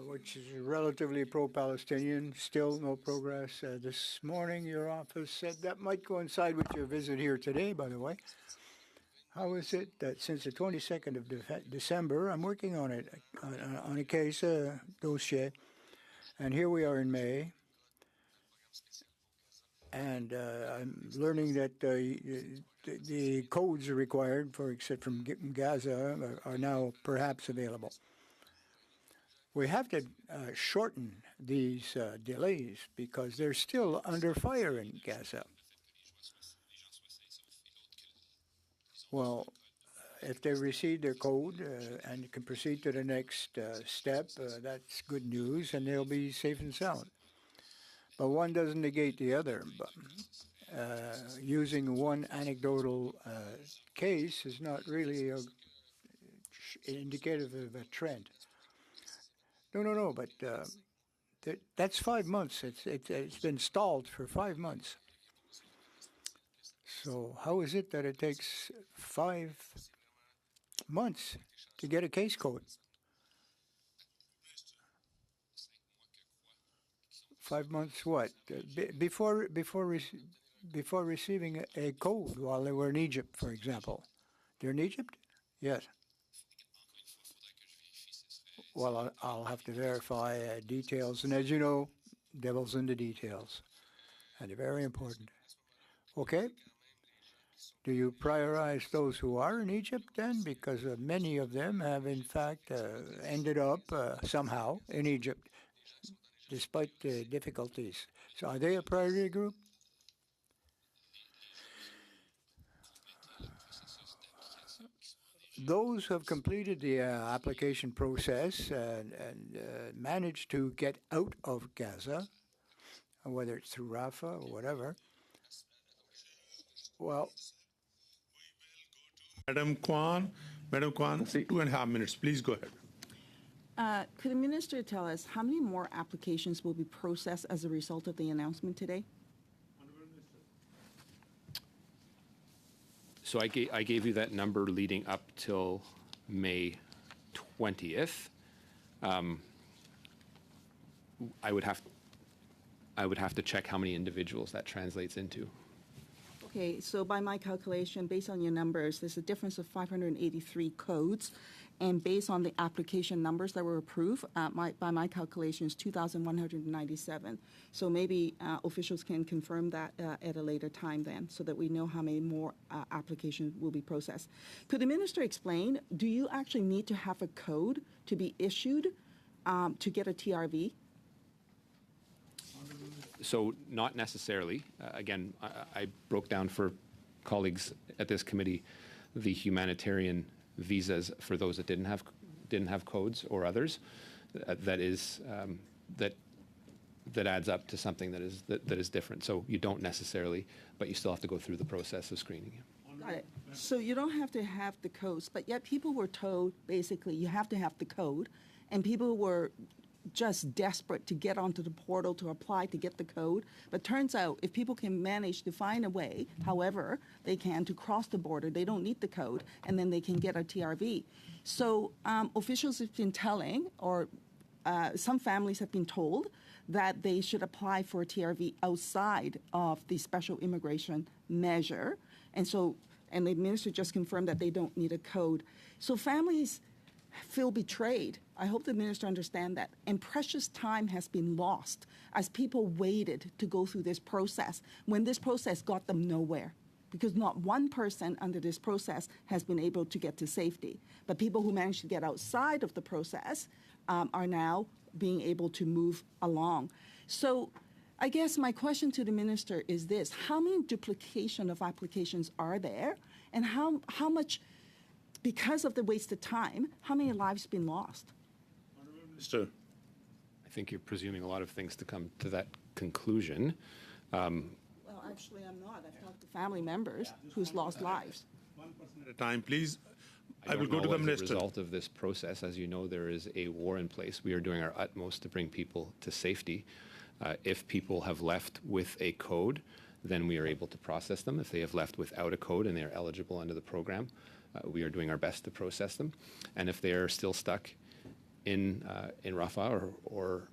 which is relatively pro-Palestinian, still no progress. This morning, your office said that might coincide with your visit here today, by the way. How is it that since the 22nd of December, I'm working on it, on a case, dossier, and here we are in May, and I'm learning that the codes required for exit from Gaza are now perhaps available. We have to shorten these delays because they're still under fire in Gaza. Well, if they receive their code and can proceed to the next step, that's good news, and they'll be safe and sound. But one doesn't negate the other. But, using one anecdotal case is not really indicative of a trend. No, but that's 5 months. It's been stalled for 5 months. So how is it that it takes 5 months to get a case code? 5 months what? Before receiving a code while they were in Egypt, for example. They're in Egypt? Yes. Well, I'll have to verify details. And as you know, devil's in the details. And they're very important. Okay? Do you prioritize those who are in Egypt then? Because many of them have, in fact, ended up somehow in Egypt, despite the difficulties. So are they a priority group? Those who have completed the application process and managed to get out of Gaza, whether it's through Rafah or whatever, well, Madam Kwan, 2.5 minutes. Please go ahead. Could the minister tell us how many more applications will be processed as a result of the announcement today? So I gave you that number leading up till May 20th. I would have to check how many individuals that translates into. Okay, so by my calculation, based on your numbers, there's a difference of 583 codes. And based on the application numbers that were approved, by my calculations, 2,197. So maybe officials can confirm that at a later time then, so that we know how many more applications will be processed. Could the minister explain, do you actually need to have a code to be issued to get a TRV? So not necessarily. Again, I broke down for colleagues at this committee the humanitarian visas for those that didn't have codes or others. That adds up to something that is different. So you don't necessarily, but you still have to go through the process of screening. Got it. So you don't have to have the codes, but yet people were told basically you have to have the code, and people were just desperate to get onto the portal to apply to get the code. But turns out if people can manage to find a way, however they can, to cross the border, they don't need the code, and then they can get a TRV. So officials have been telling, or some families have been told, that they should apply for a TRV outside of the special immigration measure. And the minister just confirmed that they don't need a code. So families feel betrayed. I hope the minister understands that. And precious time has been lost as people waited to go through this process when this process got them nowhere, because not one person under this process has been able to get to safety. But people who managed to get outside of the process are now being able to move along. So I guess my question to the minister is this: how many duplication of applications are there, and how much, because of the wasted time, how many lives have been lost? Minister. I think you're presuming a lot of things to come to that conclusion. Well, actually, I'm not. I've talked to family members who's lost lives. One person at a time, please. I will don't go to know the as minister. a result of this process, as you know, there is a war in place. We are doing our utmost to bring people to safety. If people have left with a code, then we are able to process them. If they have left without a code and they are eligible under the program, we are doing our best to process them. And if they are still stuck in Rafah or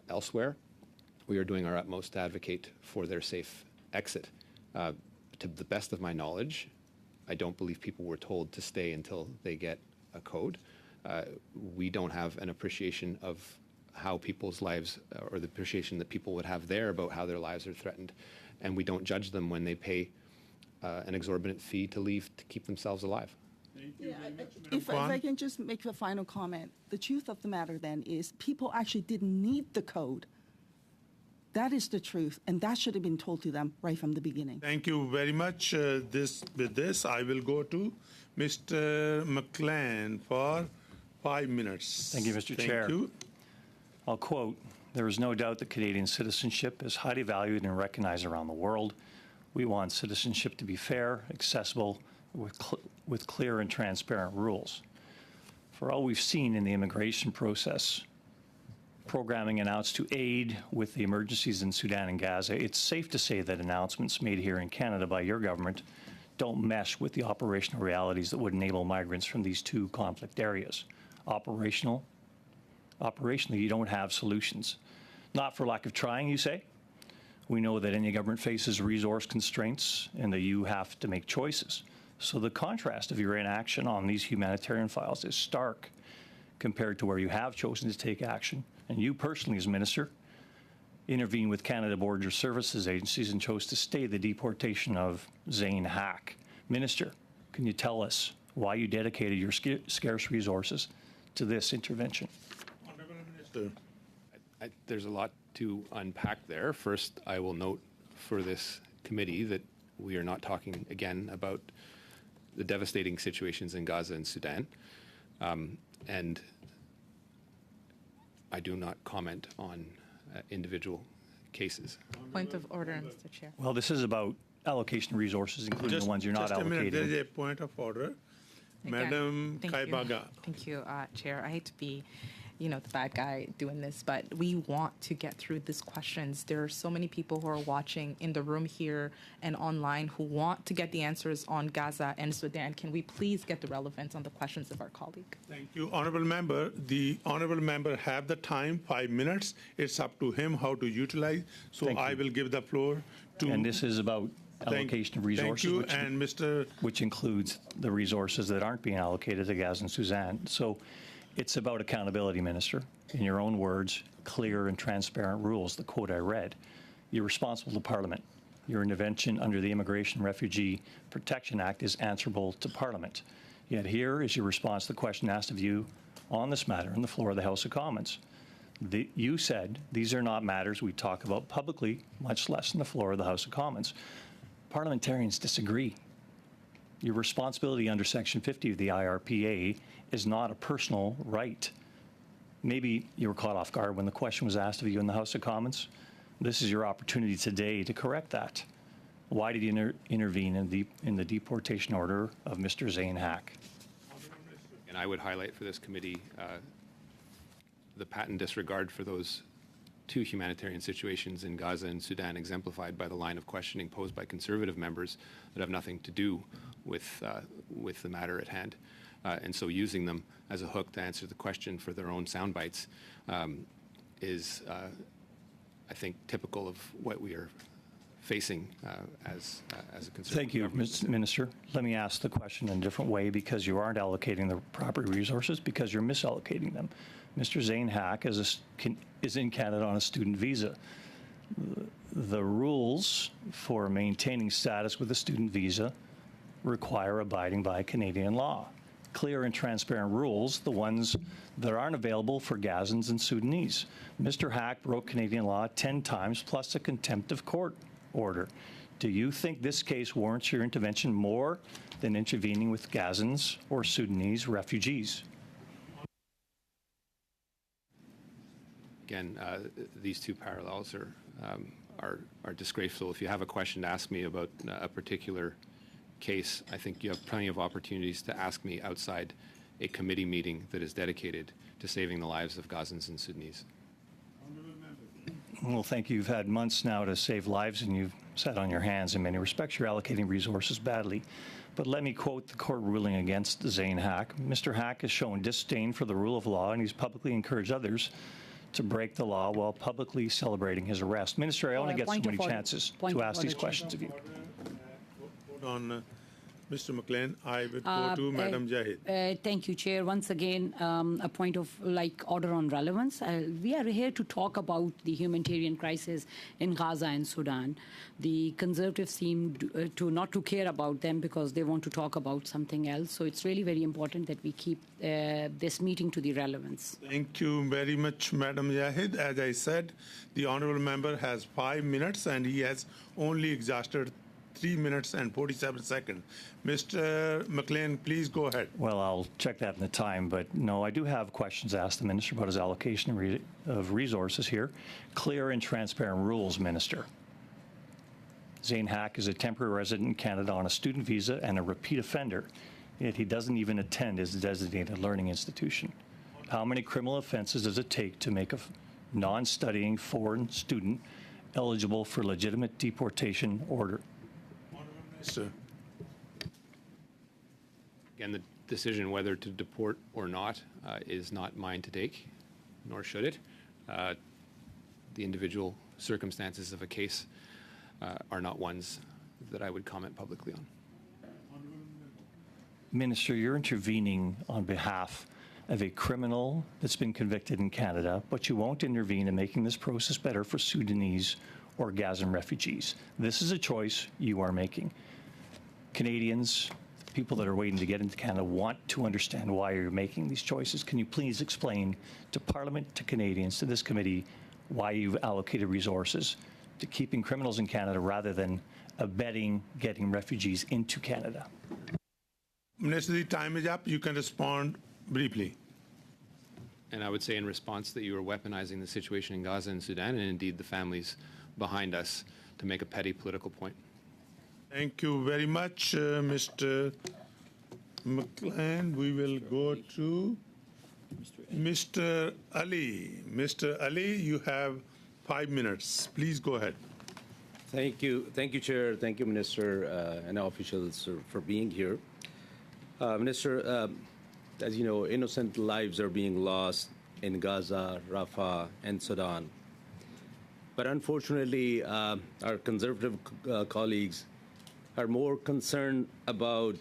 elsewhere, we are doing our utmost to advocate for their safe exit. To the best of my knowledge, I don't believe people were told to stay until they get a code. We don't have an appreciation of how people's lives, or the appreciation that people would have there about how their lives are threatened. And we don't judge them when they pay an exorbitant fee to leave to keep themselves alive. If I can just make a final comment, the truth of the matter then is people actually didn't need the code. That is the truth, and that should have been told to them right from the beginning. Thank you very much. With this, I will go to Mr. McLean for 5 minutes. Thank you, Mr. Chair. Thank you. I'll quote, "There is no doubt that Canadian citizenship is highly valued and recognized around the world. We want citizenship to be fair, accessible, with clear and transparent rules. For all we've seen in the immigration process, programming announced to aid with the emergencies in Sudan and Gaza, it's safe to say that announcements made here in Canada by your government don't mesh with the operational realities that would enable migrants from these two conflict areas. Operationally, you don't have solutions. Not for lack of trying, you say? We know that any government faces resource constraints and that you have to make choices. So the contrast of your inaction on these humanitarian files is stark compared to where you have chosen to take action. And you personally, as Minister, intervened with Canada Border Services agencies and chose to stay the deportation of Zane Hack. Minister, can you tell us why you dedicated your scarce resources to this intervention? Honourable Minister. There's a lot to unpack there. First, I will note for this committee that we are not talking again about the devastating situations in Gaza and Sudan. And I do not comment on individual cases. Point of order, Mr. Chair. Well, this is about allocation of resources, including the ones you're not just a minute, there allocating. is a point of order. Again, Madam thank you. Kaibaga. Thank you, Chair. I hate to be, the bad guy doing this, but we want to get through these questions. There are so many people who are watching in the room here and online who want to get the answers on Gaza and Sudan. Can we please get the relevance on the questions of our colleague? Thank you, Honourable Member. The Honourable Member have the time, 5 minutes. It's up to him how to utilize. So Thank I you. will give the floor to. And this is about allocation of resources, Thank you, and Mr. which includes the resources that aren't being allocated to Gaza and Sudan. So it's about accountability, Minister. In your own words, clear and transparent rules, the quote I read. You're responsible to Parliament. Your intervention under the Immigration and Refugee Protection Act is answerable to Parliament. Yet here is your response to the question asked of you on this matter on the floor of the House of Commons. You said these are not matters we talk about publicly, much less on the floor of the House of Commons. Parliamentarians disagree. Your responsibility under Section 50 of the IRPA is not a personal right. Maybe you were caught off guard when the question was asked of you in the House of Commons. This is your opportunity today to correct that. Why did you intervene in the deportation order of Mr. Zane Hack? And I would highlight for this committee the patent disregard for those two humanitarian situations in Gaza and Sudan, exemplified by the line of questioning posed by Conservative members that have nothing to do with the matter at hand. And so using them as a hook to answer the question for their own sound bites is, I think, typical of what we are facing as a Conservative Thank you, government. Minister. Let me ask the question in a different way, because you aren't allocating the proper resources, because you're misallocating them. Mr. Zane Hack is in Canada on a student visa. The rules for maintaining status with a student visa require abiding by Canadian law. Clear and transparent rules, the ones that aren't available for Gazans and Sudanese. Mr. Hack broke Canadian law 10 times, plus a contempt of court order. Do you think this case warrants your intervention more than intervening with Gazans or Sudanese refugees? Again, these two parallels are disgraceful. If you have a question to ask me about a particular case, I think you have plenty of opportunities to ask me outside a committee meeting that is dedicated to saving the lives of Gazans and Sudanese. Well, thank you. You've had months now to save lives, and you've sat on your hands in many respects. You're allocating resources badly. But let me quote the court ruling against Zane Hack. Mr. Hack has shown disdain for the rule of law, and he's publicly encouraged others to break the law while publicly celebrating his arrest. Minister, I only get so many chances to ask these questions of you. On Mr. McLean, I would go to Madam Jahid. Thank you, Chair. Once again, a point of order on relevance. We are here to talk about the humanitarian crisis in Gaza and Sudan. The Conservatives seem to not to care about them because they want to talk about something else. So it's really very important that we keep this meeting to the relevance. Thank you very much, Madam Jahid. As I said, the honourable member has 5 minutes and he has only exhausted 3 minutes and 47 seconds. Mr. McLean, please go ahead. Well, I'll check that in the time, but no, I do have questions to ask the Minister about his allocation of resources here. Clear and transparent rules, Minister. Zane Hack is a temporary resident in Canada on a student visa and a repeat offender, yet he doesn't even attend his designated learning institution. How many criminal offenses does it take to make a non-studying foreign student eligible for legitimate deportation order? Sir. Again, the decision whether to deport or not is not mine to take, nor should it. The individual circumstances of a case are not ones that I would comment publicly on. Minister, you're intervening on behalf of a criminal that's been convicted in Canada, but you won't intervene in making this process better for Sudanese or Gazan refugees. This is a choice you are making. Canadians, people that are waiting to get into Canada, want to understand why you're making these choices. Can you please explain to Parliament, to Canadians, to this committee, why you've allocated resources to keeping criminals in Canada rather than abetting getting refugees into Canada? Minister, the time is up. You can respond briefly. And I would say in response that you are weaponizing the situation in Gaza and Sudan, and indeed the families behind us, to make a petty political point. Thank you very much, Mr. McLean. We will go to Mr. Ali. Mr. Ali, you have 5 minutes. Please go ahead. Thank you, Chair. Thank you, Minister, and our officials for being here. Minister, as you know, innocent lives are being lost in Gaza, Rafah, and Sudan. But unfortunately, our conservative colleagues are more concerned about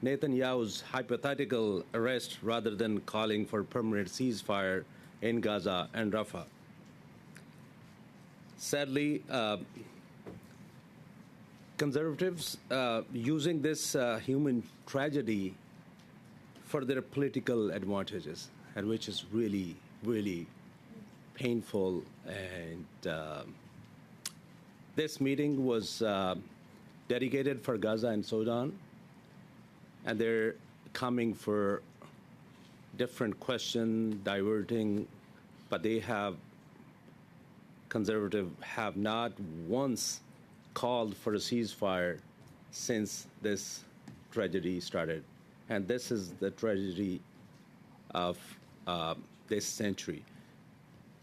Netanyahu's hypothetical arrest rather than calling for permanent ceasefire in Gaza and Rafah. Sadly, conservatives using this human tragedy for their political advantages, and which is really, really painful. And this meeting was dedicated for Gaza and Sudan, and they're coming for different questions, diverting, but conservative have not once called for a ceasefire since this tragedy started. And this is the tragedy of this century.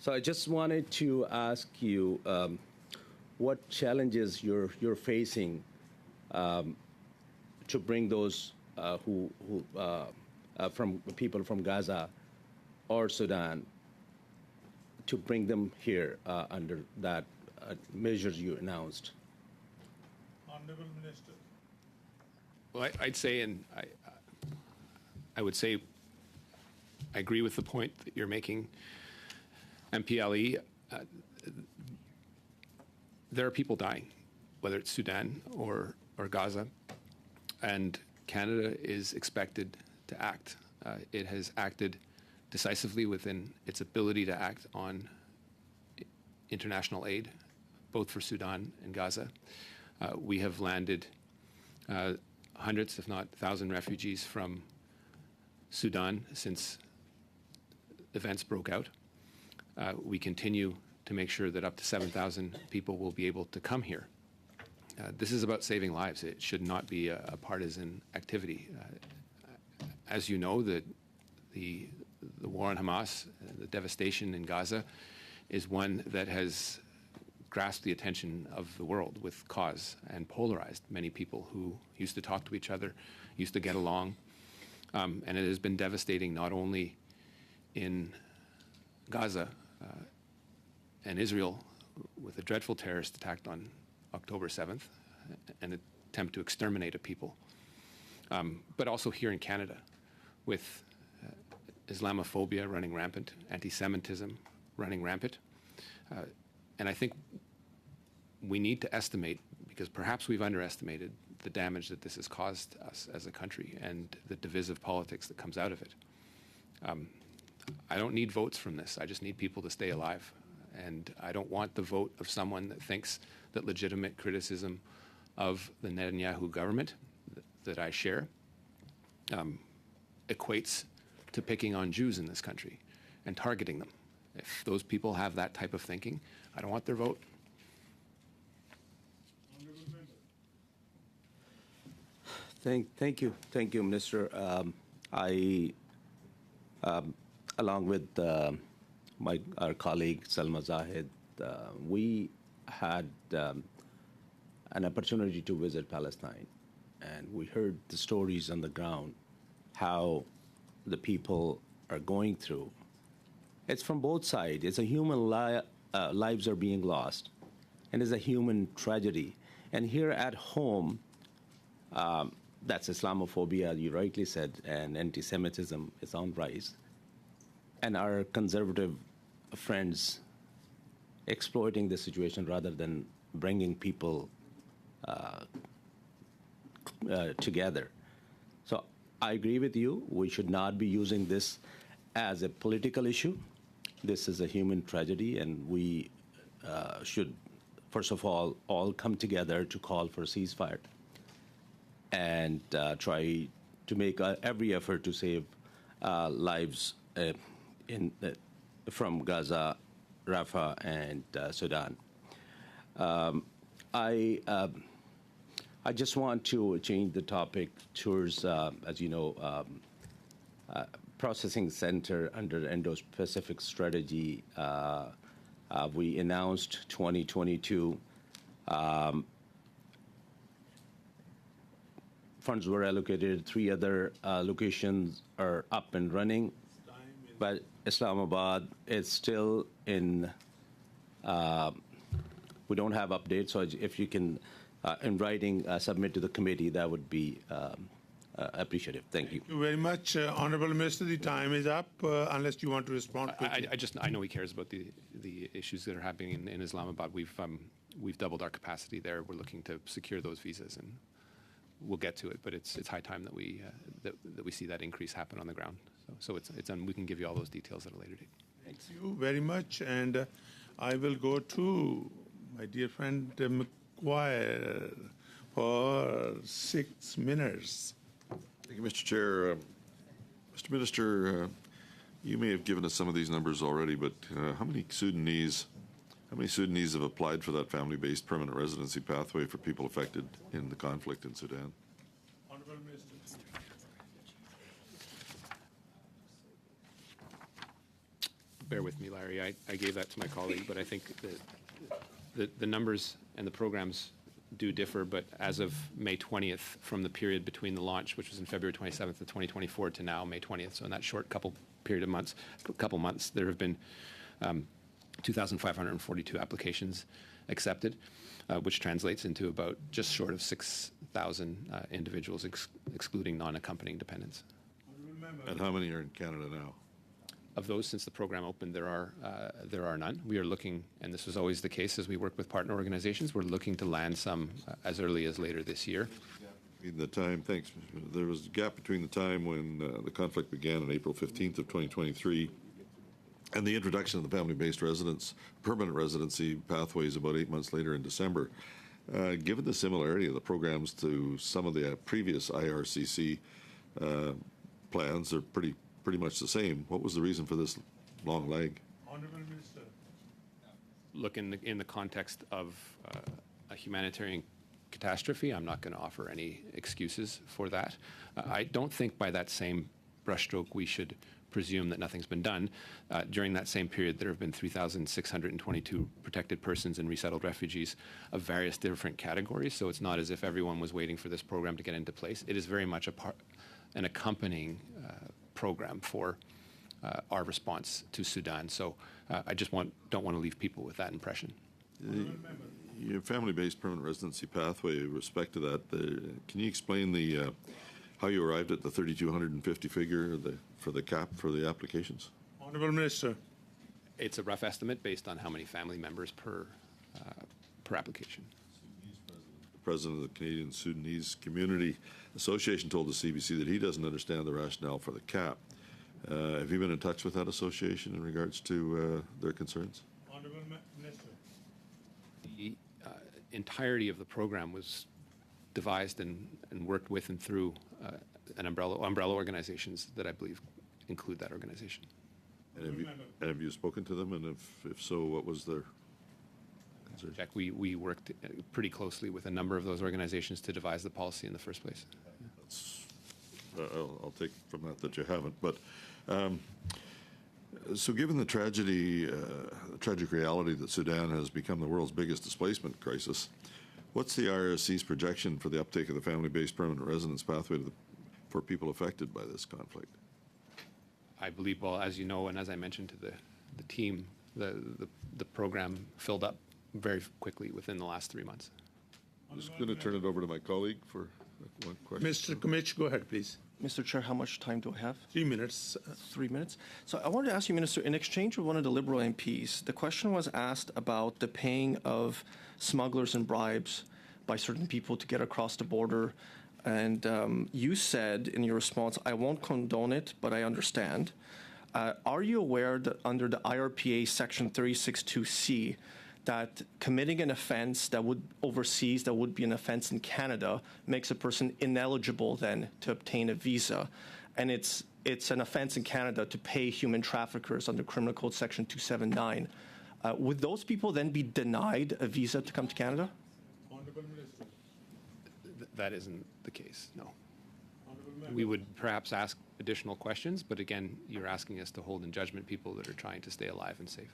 So I just wanted to ask you what challenges you're facing to bring those from people from Gaza or Sudan, to bring them here under that measures you announced. Honourable Minister. Well, I'd say, and I would say, I agree with the point that you're making, MPLE. There are people dying, whether it's Sudan or Gaza, and Canada is expected to act. It has acted decisively within its ability to act on international aid, both for Sudan and Gaza. We have landed hundreds, if not 1,000 refugees from Sudan since events broke out. We continue to make sure that up to 7,000 people will be able to come here. This is about saving lives. It should not be a partisan activity. As you know, the war on Hamas, the devastation in Gaza, is one that has grasped the attention of the world with cause and polarized many people who used to talk to each other, used to get along. And it has been devastating not only in Gaza and Israel with a dreadful terrorist attack on October 7th, an attempt to exterminate a people, but also here in Canada with Islamophobia running rampant, anti-Semitism running rampant. And I think we need to estimate, because perhaps we've underestimated the damage that this has caused us as a country and the divisive politics that comes out of it. I don't need votes from this. I just need people to stay alive. And I don't want the vote of someone that thinks that legitimate criticism of the Netanyahu government that I share equates to picking on Jews in this country and targeting them. If those people have that type of thinking, I don't want their vote. Thank you, Minister. Along with our colleague Salma Zahid, we had an opportunity to visit Palestine, and we heard the stories on the ground, how the people are going through. It's from both sides. It's a human lives are being lost, and it's a human tragedy. And here at home, that's Islamophobia, you rightly said, and anti-Semitism is on rise. And our conservative friends exploiting the situation rather than bringing people together. So I agree with you. We should not be using this as a political issue. This is a human tragedy, and we should, first of all come together to call for a ceasefire and try to make every effort to save lives from Gaza, Rafah, and Sudan. I just want to change the topic towards, as you know, processing center under the Indo-Pacific strategy. We announced 2022. Funds were allocated. 3 other locations are up and running, but Islamabad is still in. We don't have updates, so if you can, in writing, submit to the committee, that would be appreciative. Thank you. Thank you very much, Honourable Minister. The time is up, unless you want to respond quickly. I know he cares about the issues that are happening in Islamabad. We've doubled our capacity there. We're looking to secure those visas, and we'll get to it. But it's high time that we see that increase happen on the ground. So it's we can give you all those details at a later date. Thank you very much, and I will go to my dear friend McGuire for 6 minutes. Thank you, Mr. Chair. Mr. Minister, you may have given us some of these numbers already, but how many Sudanese have applied for that family-based permanent residency pathway for people affected in the conflict in Sudan? Honourable Minister. Bear with me, Larry. I gave that to my colleague, but I think the numbers and the programs do differ, but as of May 20th, from the period between the launch, which was in February 27th of 2024, to now, May 20th, so in that short couple months, there have been 2,542 applications accepted, which translates into about just short of 6,000 individuals, excluding non-accompanying dependents. And how many are in Canada now? Of those, since the program opened, there are none. We are looking, and this was always the case as we work with partner organizations, we're looking to land some as early as later this year. Thanks. There was a gap between the time when the conflict began on April 15th of 2023 and the introduction of the family-based permanent residency pathways about 8 months later in December. Given the similarity of the programs to some of the previous IRCC plans, they're pretty much the same. What was the reason for this long lag? Honourable Minister. Look, in the context of a humanitarian catastrophe, I'm not going to offer any excuses for that. I don't think by that same brushstroke we should presume that nothing's been done. During that same period, there have been 3,622 protected persons and resettled refugees of various different categories, so it's not as if everyone was waiting for this program to get into place. It is very much an accompanying program for our response to Sudan. So I just don't want to leave people with that impression. Your family-based permanent residency pathway, with respect to that, can you explain the how you arrived at the 3,250 figure for the cap for the applications? Honorable Minister. It's a rough estimate based on how many family members per application. The president of the Canadian Sudanese Community Association told the CBC that he doesn't understand the rationale for the cap. Have you been in touch with that association in regards to their concerns? Honorable Minister. The entirety of the program was devised and worked with and through an umbrella organizations that I believe include that organization. And have you spoken to them? And if so, what was their concern? Jack, we worked pretty closely with a number of those organizations to devise the policy in the first place. I'll take from that you haven't. But so given the tragic reality that Sudan has become the world's biggest displacement crisis, what's the IRC's projection for the uptake of the family-based permanent residence pathway for people affected by this conflict? I believe, well, as you know, and as I mentioned to the team, the program filled up very quickly within the last 3 months. I'm just going to turn it over to my colleague for one question. Mr. Comich, go ahead, please. Mr. Chair, how much time do I have? 3 minutes. 3 minutes. So I wanted to ask you, Minister, in exchange with one of the Liberal MPs, the question was asked about the paying of smugglers and bribes by certain people to get across the border. And you said in your response, I won't condone it, but I understand. Are you aware that under the IRPA Section 36(2)(c), that committing an offense that would be an offense in Canada makes a person ineligible then to obtain a visa, and it's an offense in Canada to pay human traffickers under Criminal Code Section 279. Would those people then be denied a visa to come to Canada? Honorable Minister. That isn't the case, no. We would perhaps ask additional questions, but again, you're asking us to hold in judgment people that are trying to stay alive and safe.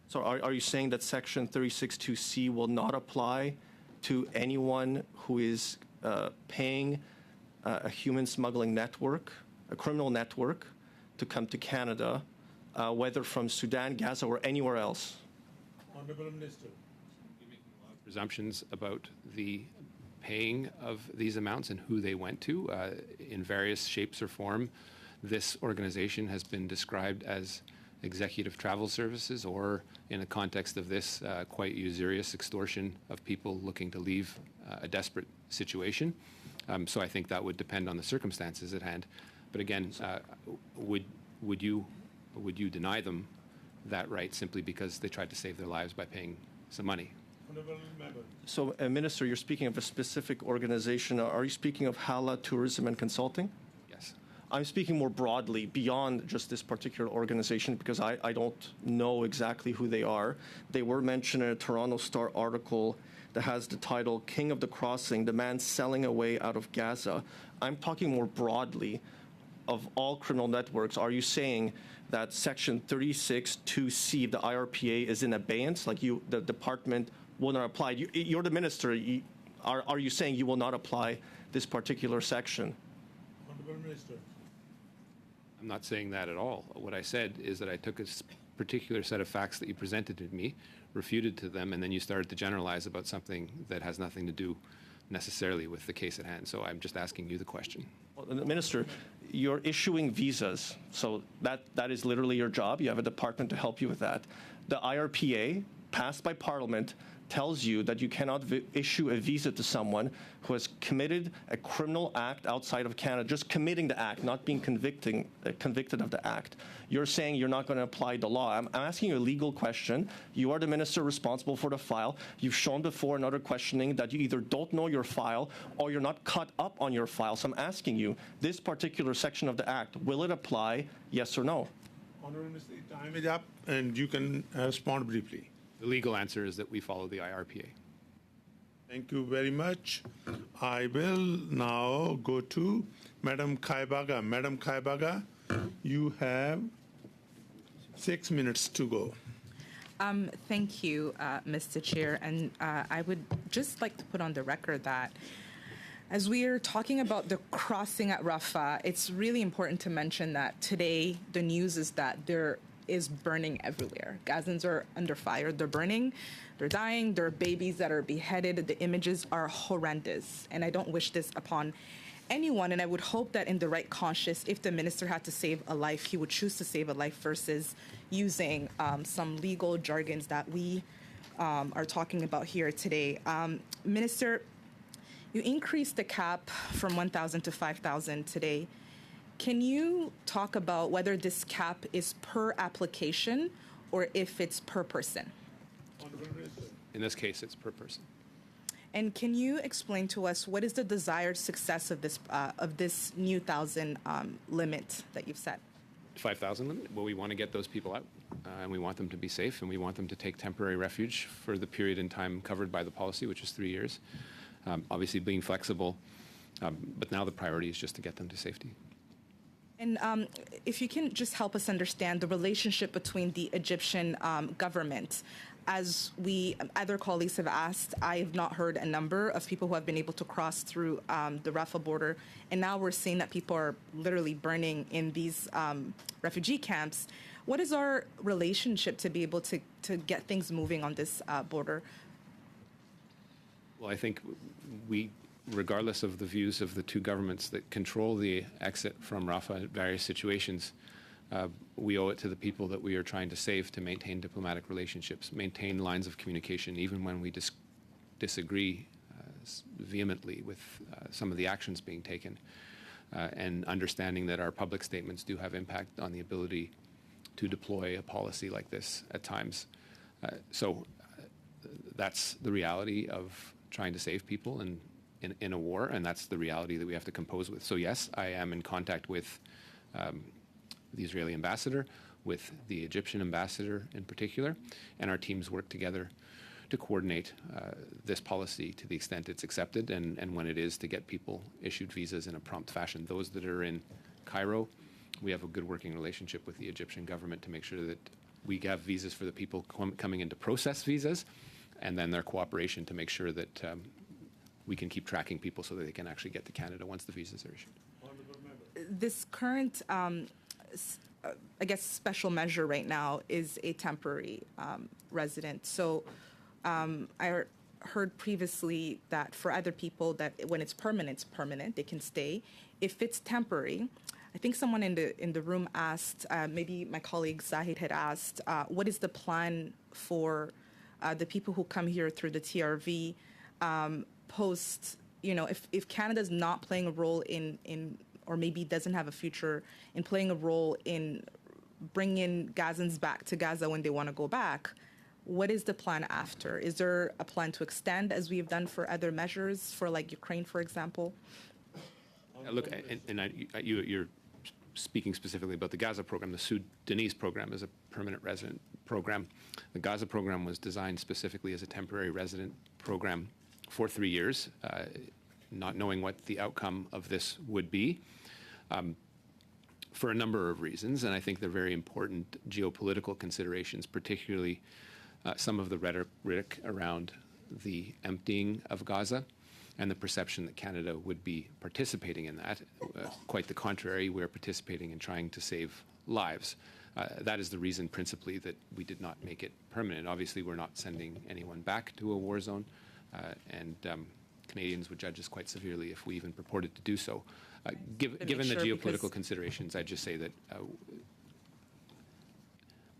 So are you saying that Section 36(2)(c) will not apply to anyone who is paying a human smuggling network, a criminal network, to come to Canada, whether from Sudan, Gaza, or anywhere else? Honorable Minister. You're making a lot of presumptions about the paying of these amounts and who they went to in various shapes or form. This organization has been described as executive travel services, or in the context of this, quite usurious extortion of people looking to leave a desperate situation. So I think that would depend on the circumstances at hand. But again, would you deny them that right simply because they tried to save their lives by paying some money? So, Minister, you're speaking of a specific organization. Are you speaking of Hala Tourism and Consulting? Yes. I'm speaking more broadly beyond just this particular organization because I don't know exactly who they are. They were mentioned in a Toronto Star article that has the title, King of the Crossing, the man selling away out of Gaza. I'm talking more broadly of all criminal networks. Are you saying that Section 36(2)(c) of the IRPA is in abeyance, like the department will not apply? You're the minister. Are you saying you will not apply this particular section? Honorable Minister. I'm not saying that at all. What I said is that I took a particular set of facts that you presented to me, refuted to them, and then you started to generalize about something that has nothing to do necessarily with the case at hand. So I'm just asking you the question. Well, Minister, you're issuing visas, so that is literally your job. You have a department to help you with that. The IRPA, passed by Parliament, tells you that you cannot issue a visa to someone who has committed a criminal act outside of Canada, just committing the act, not being convicted of the act. You're saying you're not going to apply the law. I'm asking you a legal question. You are the minister responsible for the file. You've shown before in other questioning that you either don't know your file or you're not caught up on your file. So I'm asking you, this particular section of the act, will it apply, yes or no? Honorable Minister, time is up, and you can respond briefly. The legal answer is that we follow the IRPA. Thank you very much. I will now go to Madam Kaibaga. Madam Kaibaga, you have 6 minutes to go. Thank you, Mr. Chair. And I would just like to put on the record that as we are talking about the crossing at Rafah, it's really important to mention that today the news is that there is burning everywhere. Gazans are under fire. They're burning. They're dying. There are babies that are beheaded. The images are horrendous. And I don't wish this upon anyone, and I would hope that in the right conscience, if the minister had to save a life, he would choose to save a life versus using some legal jargons that we are talking about here today. Minister, you increased the cap from 1,000 to 5,000 today. Can you talk about whether this cap is per application or if it's per person? In this case, it's per person. And can you explain to us what is the desired success of this new 1,000 limit that you've set? 5,000 limit. Well, we want to get those people out, and we want them to be safe, and we want them to take temporary refuge for the period in time covered by the policy, which is 3 years. Obviously, being flexible, but now the priority is just to get them to safety. And if you can just help us understand the relationship between the Egyptian government. As other colleagues have asked, I have not heard a number of people who have been able to cross through the Rafah border. And now we're seeing that people are literally burning in these refugee camps. What is our relationship to be able to get things moving on this border? Well, I think we, regardless of the views of the two governments that control the exit from Rafah in various situations, we owe it to the people that we are trying to save to maintain diplomatic relationships, maintain lines of communication, even when we disagree vehemently with some of the actions being taken, and understanding that our public statements do have impact on the ability to deploy a policy like this at times. So that's the reality of trying to save people in a war, and that's the reality that we have to compose with. So yes, I am in contact with the Israeli ambassador, with the Egyptian ambassador in particular, and our teams work together to coordinate this policy to the extent it's accepted, and when it is, to get people issued visas in a prompt fashion. Those that are in Cairo, we have a good working relationship with the Egyptian government to make sure that we have visas for the people coming in to process visas, and then their cooperation to make sure that we can keep tracking people so that they can actually get to Canada once the visas are issued. This current I guess special measure right now is a temporary resident. So I heard previously that for other people that when it's permanent, they can stay. If it's temporary, I think someone in the room asked, maybe my colleague Zahid had asked, what is the plan for the people who come here through the TRV post, if Canada's not playing a role in or maybe doesn't have a future in playing a role in bringing Gazans back to Gaza when they want to go back, what is the plan after? Is there a plan to extend, as we have done for other measures, for like Ukraine, for example? Look, you're speaking specifically about the Gaza program. The Sudanese program is a permanent resident program. The Gaza program was designed specifically as a temporary resident program for 3 years, not knowing what the outcome of this would be, for a number of reasons. And I think they're very important geopolitical considerations, particularly some of the rhetoric around the emptying of Gaza and the perception that Canada would be participating in that. Quite the contrary, we're participating in trying to save lives. That is the reason principally that we did not make it permanent. Obviously, we're not sending anyone back to a war zone, and Canadians would judge us quite severely if we even purported to do so. Given the geopolitical considerations, I'd just say that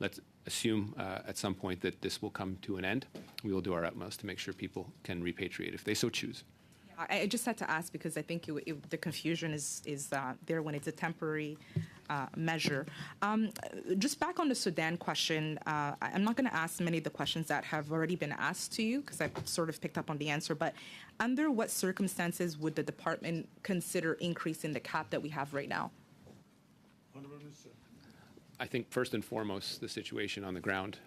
let's assume at some point that this will come to an end. We will do our utmost to make sure people can repatriate if they so choose. I just had to ask because I think the confusion is there when it's a temporary measure. Just back on the Sudan question, I'm not going to ask many of the questions that have already been asked to you because I've sort of picked up on the answer, but under what circumstances would the department consider increasing the cap that we have right now? I think first and foremost, the situation on the ground.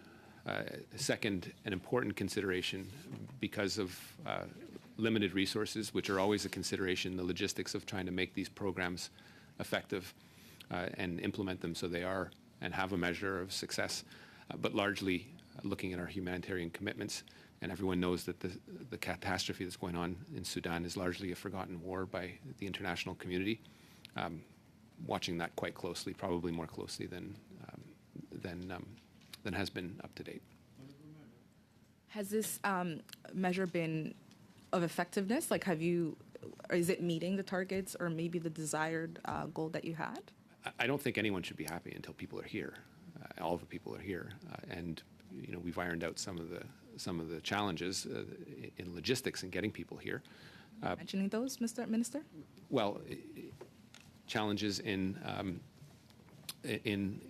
Second, an important consideration because of limited resources, which are always a consideration, the logistics of trying to make these programs effective and implement them so they are and have a measure of success, but largely looking at our humanitarian commitments. And everyone knows that the catastrophe that's going on in Sudan is largely a forgotten war by the international community. Watching that quite closely, probably more closely than has been up to date. Has this measure been of effectiveness? Like, is it meeting the targets or maybe the desired goal that you had? I don't think anyone should be happy until people are here. All of the people are here, and we've ironed out some of the challenges in logistics and getting people here. Mentioning those, Mr. Minister? Well, challenges in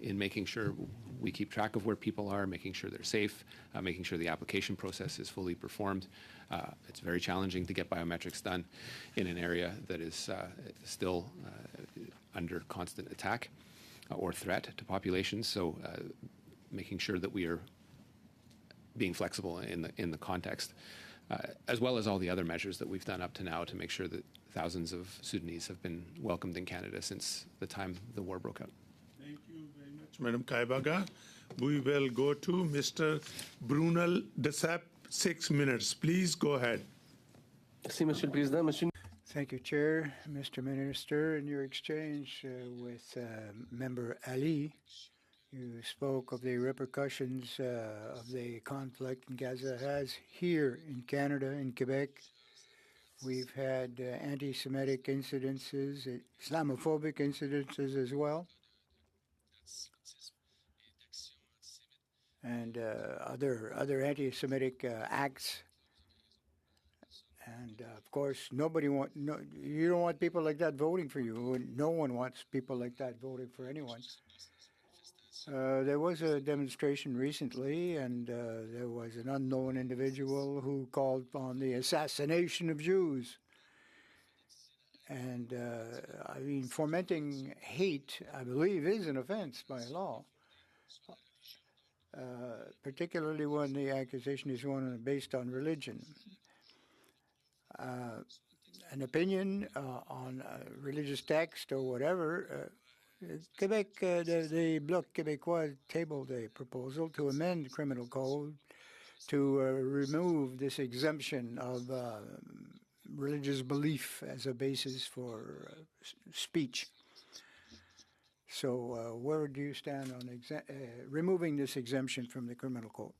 making sure we keep track of where people are, making sure they're safe, making sure the application process is fully performed. It's very challenging to get biometrics done in an area that is still under constant attack or threat to populations. So making sure that we are being flexible in the context, as well as all the other measures that we've done up to now to make sure that thousands of Sudanese have been welcomed in Canada since the time the war broke out. Thank you very much, Madam Kaibaga. We will go to Mr. Brunel Desap, 6 minutes. Please go ahead. Thank you, Chair. Mr. Minister, in your exchange with Member Ali, you spoke of the repercussions of the conflict in Gaza has here in Canada, in Quebec. We've had anti-Semitic incidences, Islamophobic incidences as well, and other anti-Semitic acts. And of course, you don't want people like that voting for you. No one wants people like that voting for anyone. There was a demonstration recently, and there was an unknown individual who called on the assassination of Jews. And I mean, fomenting hate, I believe, is an offense by law, particularly when the accusation is one based on religion. An opinion on religious text or whatever. Quebec, the Bloc Québécois tabled a proposal to amend the criminal code to remove this exemption of religious belief as a basis for speech. So where do you stand on removing this exemption from the criminal code?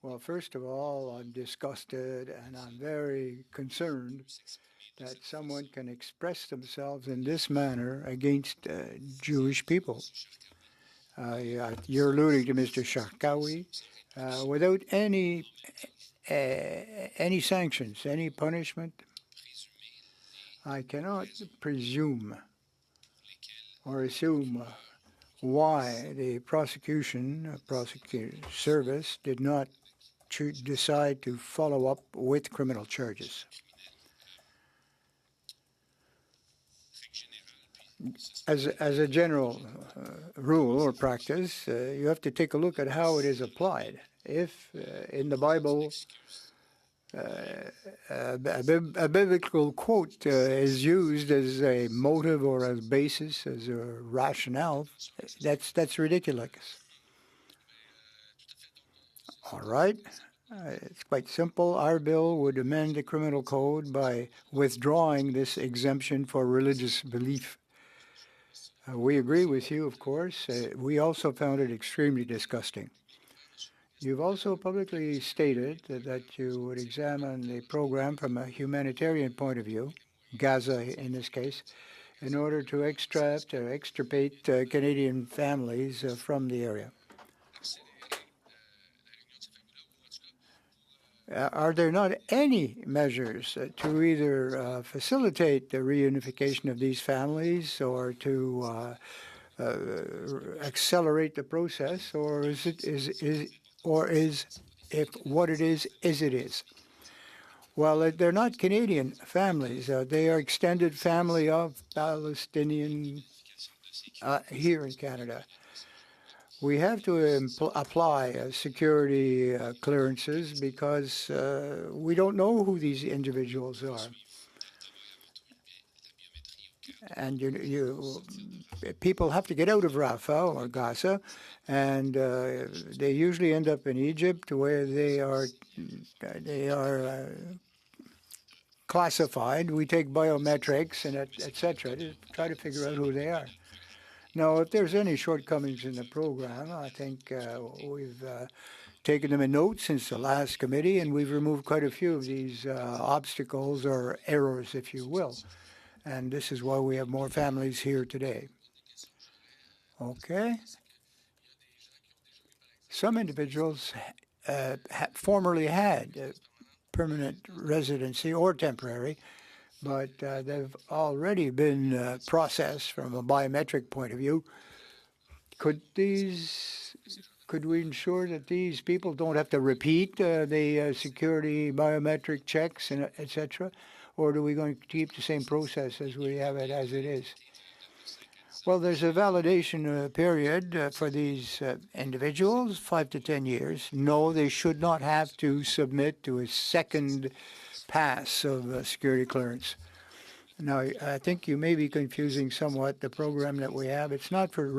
Well, first of all, I'm disgusted and I'm very concerned that someone can express themselves in this manner against Jewish people. You're alluding to Mr. Sharkawi, without any sanctions, any punishment. I cannot presume or assume why the prosecution service did not decide to follow up with criminal charges. As a general rule or practice, you have to take a look at how it is applied. If in the Bible a biblical quote is used as a motive or as basis, as a rationale, that's ridiculous. All right. It's quite simple. Our bill would amend the criminal code by withdrawing this exemption for religious belief. We agree with you, of course. We also found it extremely disgusting. You've also publicly stated that you would examine the program from a humanitarian point of view, Gaza in this case, in order to extirpate Canadian families from the area. Are there not any measures to either facilitate the reunification of these families or to accelerate the process, or is if what it is it is? Well, they're not Canadian families. They are extended family of Palestinian here in Canada. We have to apply security clearances because we don't know who these individuals are. And people have to get out of Rafah or Gaza, and they usually end up in Egypt, where they are classified. We take biometrics and etc. to try to figure out who they are. Now, if there's any shortcomings in the program, I think we've taken them in note since the last committee, and we've removed quite a few of these obstacles or errors, if you will. And this is why we have more families here today. Okay. Some individuals formerly had permanent residency or temporary, but they've already been processed from a biometric point of view. Could we ensure that these people don't have to repeat the security biometric checks and et cetera? Or are we going to keep the same process as we have it as it is? Well, there's a validation period for these individuals, 5 to 10 years. No, they should not have to submit to a second pass of security clearance. Now, I think you may be confusing somewhat the program that we have. It's not for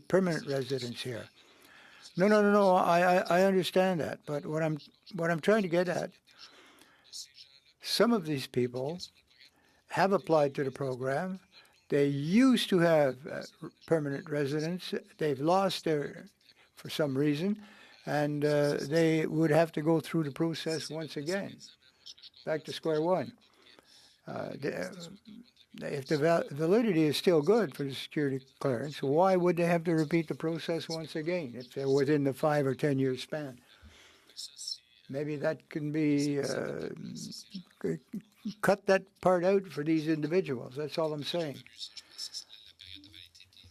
permanent residents here. No. I understand that, but what I'm trying to get at, some of these people have applied to the program. They used to have permanent residence. They've lost their, for some reason, and they would have to go through the process once again, back to square one. If the validity is still good for the security clearance, why would they have to repeat the process once again if they're within the 5 or 10 year span? Maybe that can be cut that part out for these individuals. That's all I'm saying.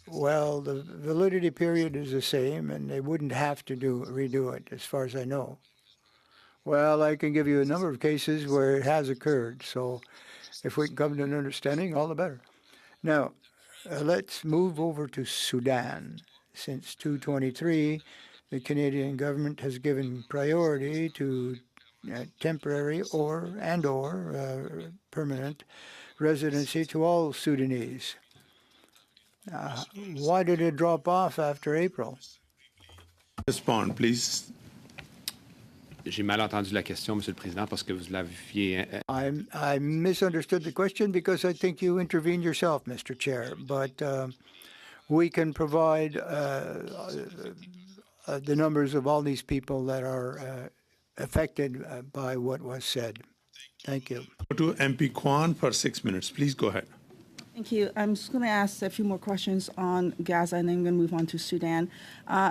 Well, the validity period is the same, and they wouldn't have to redo it, as far as I know. Well, I can give you a number of cases where it has occurred, so if we can come to an understanding, all the better. Now, let's move over to Sudan. Since 2023, the Canadian government has given priority to temporary or permanent residency to all Sudanese. Why did it drop off after April? Respond, please. J'ai mal entendu la question, Monsieur le Président, parce que vous l'aviez. I misunderstood the question because I think you intervened yourself, Mr. Chair. But we can provide the numbers of all these people that are affected by what was said. Thank you. Go to MP Kwan for 6 minutes. Please go ahead. Thank you. I'm just going to ask a few more questions on Gaza, and then I'm going to move on to Sudan.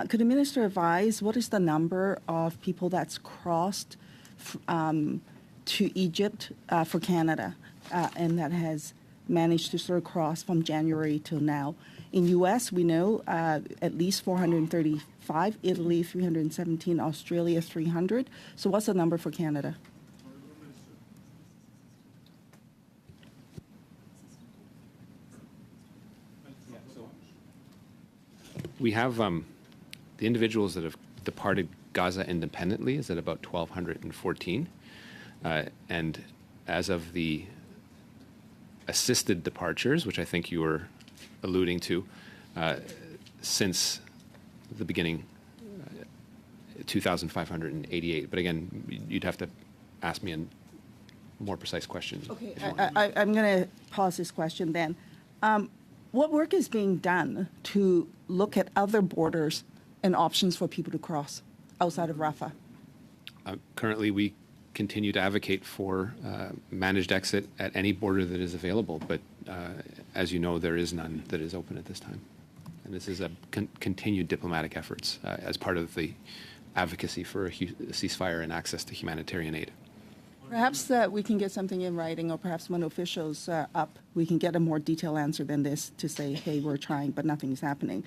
Could the minister advise what is the number of people that's crossed to Egypt for Canada and that has managed to sort of cross from January till now? In U.S., we know at least 435, Italy 317, Australia 300. So what's the number for Canada? We have the individuals that have departed Gaza independently is at about 1,214. And as of the assisted departures, which I think you were alluding to, since the beginning, 2,588. But again, you'd have to ask me a more precise question. Okay, I'm going to pause this question then. What work is being done to look at other borders and options for people to cross outside of Rafah? Currently, we continue to advocate for managed exit at any border that is available, but as you know, there is none that is open at this time. And this is a continued diplomatic efforts as part of the advocacy for a ceasefire and access to humanitarian aid. Perhaps we can get something in writing, or perhaps when officials up, we can get a more detailed answer than this to say, hey, we're trying, but nothing's happening.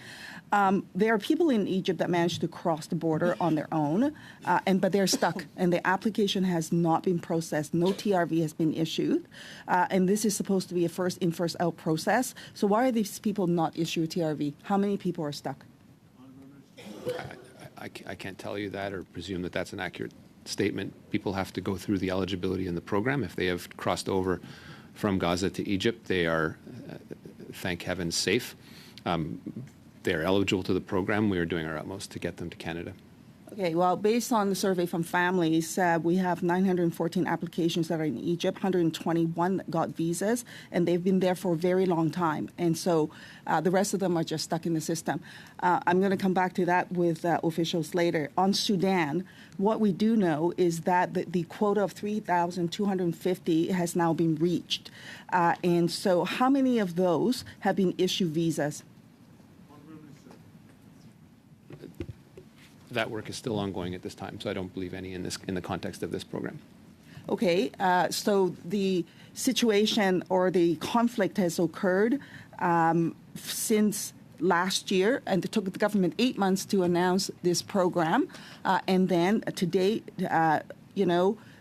There are people in Egypt that managed to cross the border on their own, but they're stuck, and the application has not been processed. No TRV has been issued, and this is supposed to be a first-in, first-out process. So why are these people not issued a TRV? How many people are stuck? I can't tell you that or presume that that's an accurate statement. People have to go through the eligibility in the program. If they have crossed over from Gaza to Egypt, they are, thank heaven, safe. They are eligible to the program. We are doing our utmost to get them to Canada. Okay, well, based on the survey from families, we have 914 applications that are in Egypt, 121 that got visas, and they've been there for a very long time. And so the rest of them are just stuck in the system. I'm going to come back to that with officials later. On Sudan, what we do know is that the quota of 3,250 has now been reached. And so how many of those have been issued visas? That work is still ongoing at this time, so I don't believe any in the context of this program. Okay, so the situation or the conflict has occurred since last year, and it took the government 8 months to announce this program. And then to date,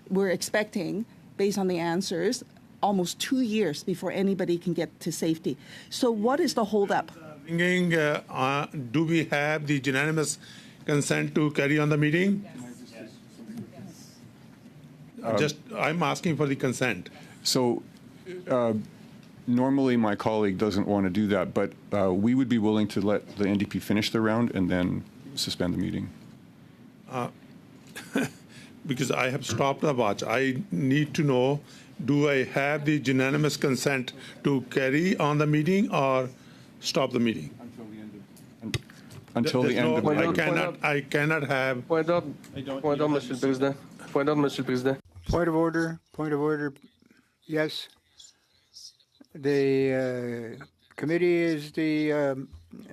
we're expecting, based on the answers, almost 2 years before anybody can get to safety. So what is the holdup? Do we have the unanimous consent to carry on the meeting? I'm asking for the consent. So normally my colleague doesn't want to do that, but we would be willing to let the NDP finish the round and then suspend the meeting. Because I have stopped the watch. I need to know, do I have the unanimous consent to carry on the meeting or stop the meeting? Until the end of the I cannot have. Point d'ordre, Monsieur le Président. Point d'ordre, Monsieur le Président. Point of order. Point of order. Yes. The committee is the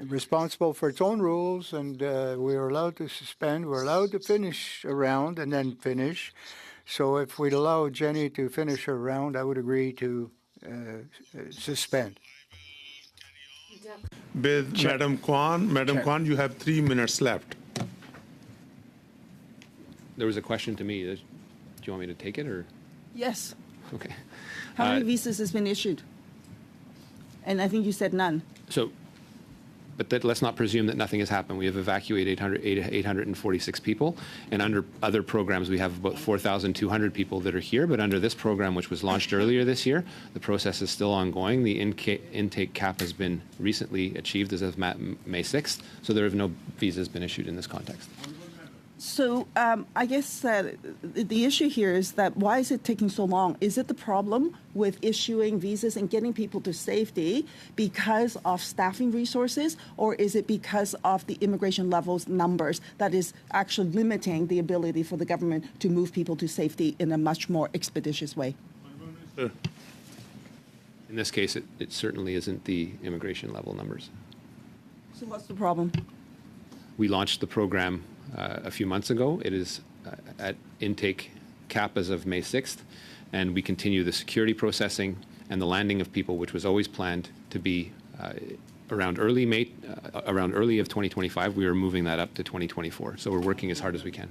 responsible for its own rules, and we are allowed to suspend. We're allowed to finish a round and then finish. So if we'd allow Jenny to finish her round, I would agree to suspend. With Madam Kwan. Madam Kwan, you have 3 minutes left. There was a question to me. Do you want me to take it or? Yes. Okay. How many visas has been issued? And I think you said none. But let's not presume that nothing has happened. We have evacuated 846 people, and under other programs we have about 4,200 people that are here. But under this program, which was launched earlier this year, the process is still ongoing. The intake cap has been recently achieved as of May 6th, so there have no visas been issued in this context. So I guess the issue here is that why is it taking so long? Is it the problem with issuing visas and getting people to safety because of staffing resources, or is it because of the immigration levels numbers that is actually limiting the ability for the government to move people to safety in a much more expeditious way? In this case, it certainly isn't the immigration level numbers. So what's the problem? We launched the program a few months ago. It is at intake cap as of May 6th, and we continue the security processing and the landing of people, which was always planned to be around early of 2025. We are moving that up to 2024. So we're working as hard as we can.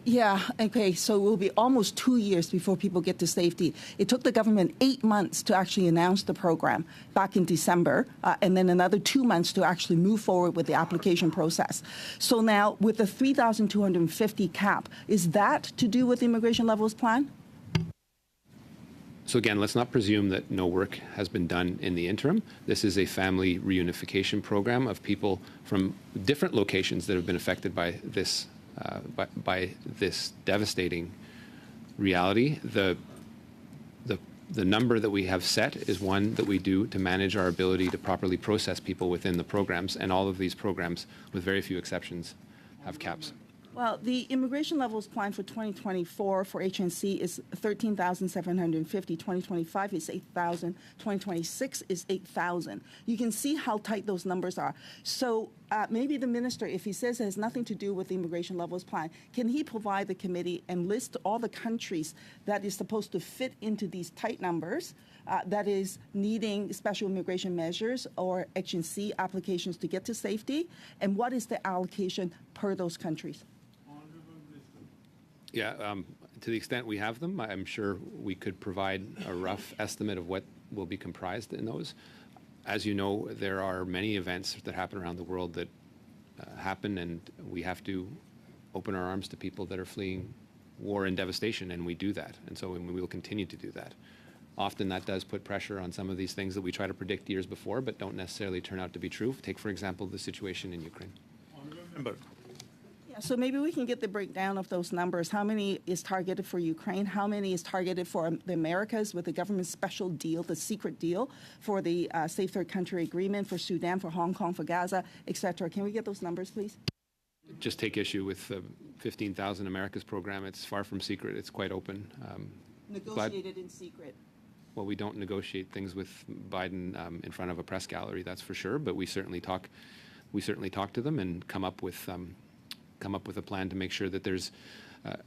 Yeah, okay, so it will be almost 2 years before people get to safety. It took the government 8 months to actually announce the program back in December, and then another 2 months to actually move forward with the application process. So now, with the 3,250 cap, is that to do with the immigration levels plan? So again, let's not presume that no work has been done in the interim. This is a family reunification program of people from different locations that have been affected by this devastating reality. The number that we have set is one that we do to manage our ability to properly process people within the programs, and all of these programs, with very few exceptions, have caps. Well, the immigration levels plan for 2024 for HNC is 13,750. 2025 is 8,000. 2026 is 8,000. You can see how tight those numbers are. So maybe the minister, if he says it has nothing to do with the immigration levels plan, can he provide the committee and list all the countries that is supposed to fit into these tight numbers, that is needing special immigration measures or HNC applications to get to safety, and what is the allocation per those countries? Yeah, to the extent we have them, I'm sure we could provide a rough estimate of what will be comprised in those. As you know, there are many events that happen around the world that happen, and we have to open our arms to people that are fleeing war and devastation, and we do that. And so we will continue to do that. Often that does put pressure on some of these things that we try to predict years before, but don't necessarily turn out to be true. Take, for example, the situation in Ukraine. Yeah, so maybe we can get the breakdown of those numbers. How many is targeted for Ukraine? How many is targeted for the Americas with the government's special deal, the secret deal for the Safe Third Country Agreement for Sudan, for Hong Kong, for Gaza, et cetera? Can we get those numbers, please? Just take issue with the 15,000 Americas program. It's far from secret. It's quite open. Negotiated in secret. Well, we don't negotiate things with Biden in front of a press gallery, that's for sure. But we certainly talk to them and come up with a plan to make sure that there's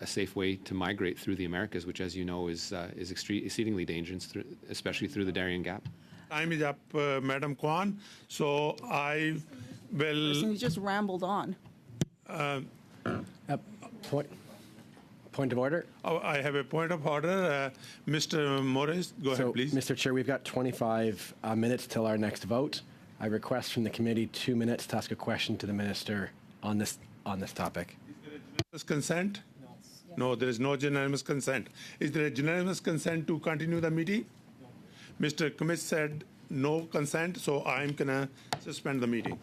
a safe way to migrate through the Americas, which, as you know, is exceedingly dangerous, especially through the Darien Gap. Time is up, Madam Kwan. So I will. You just rambled on. Point of order. Oh, I have a point of order. Mr. Morris, go ahead, please. Mr. Chair, we've got 25 minutes till our next vote. I request from the committee 2 minutes to ask a question to the minister on this topic. Unanimous consent? No, there is no unanimous consent. Is there a unanimous consent to continue the meeting? No. Mr. Commiss said no consent, so I'm going to suspend the meeting.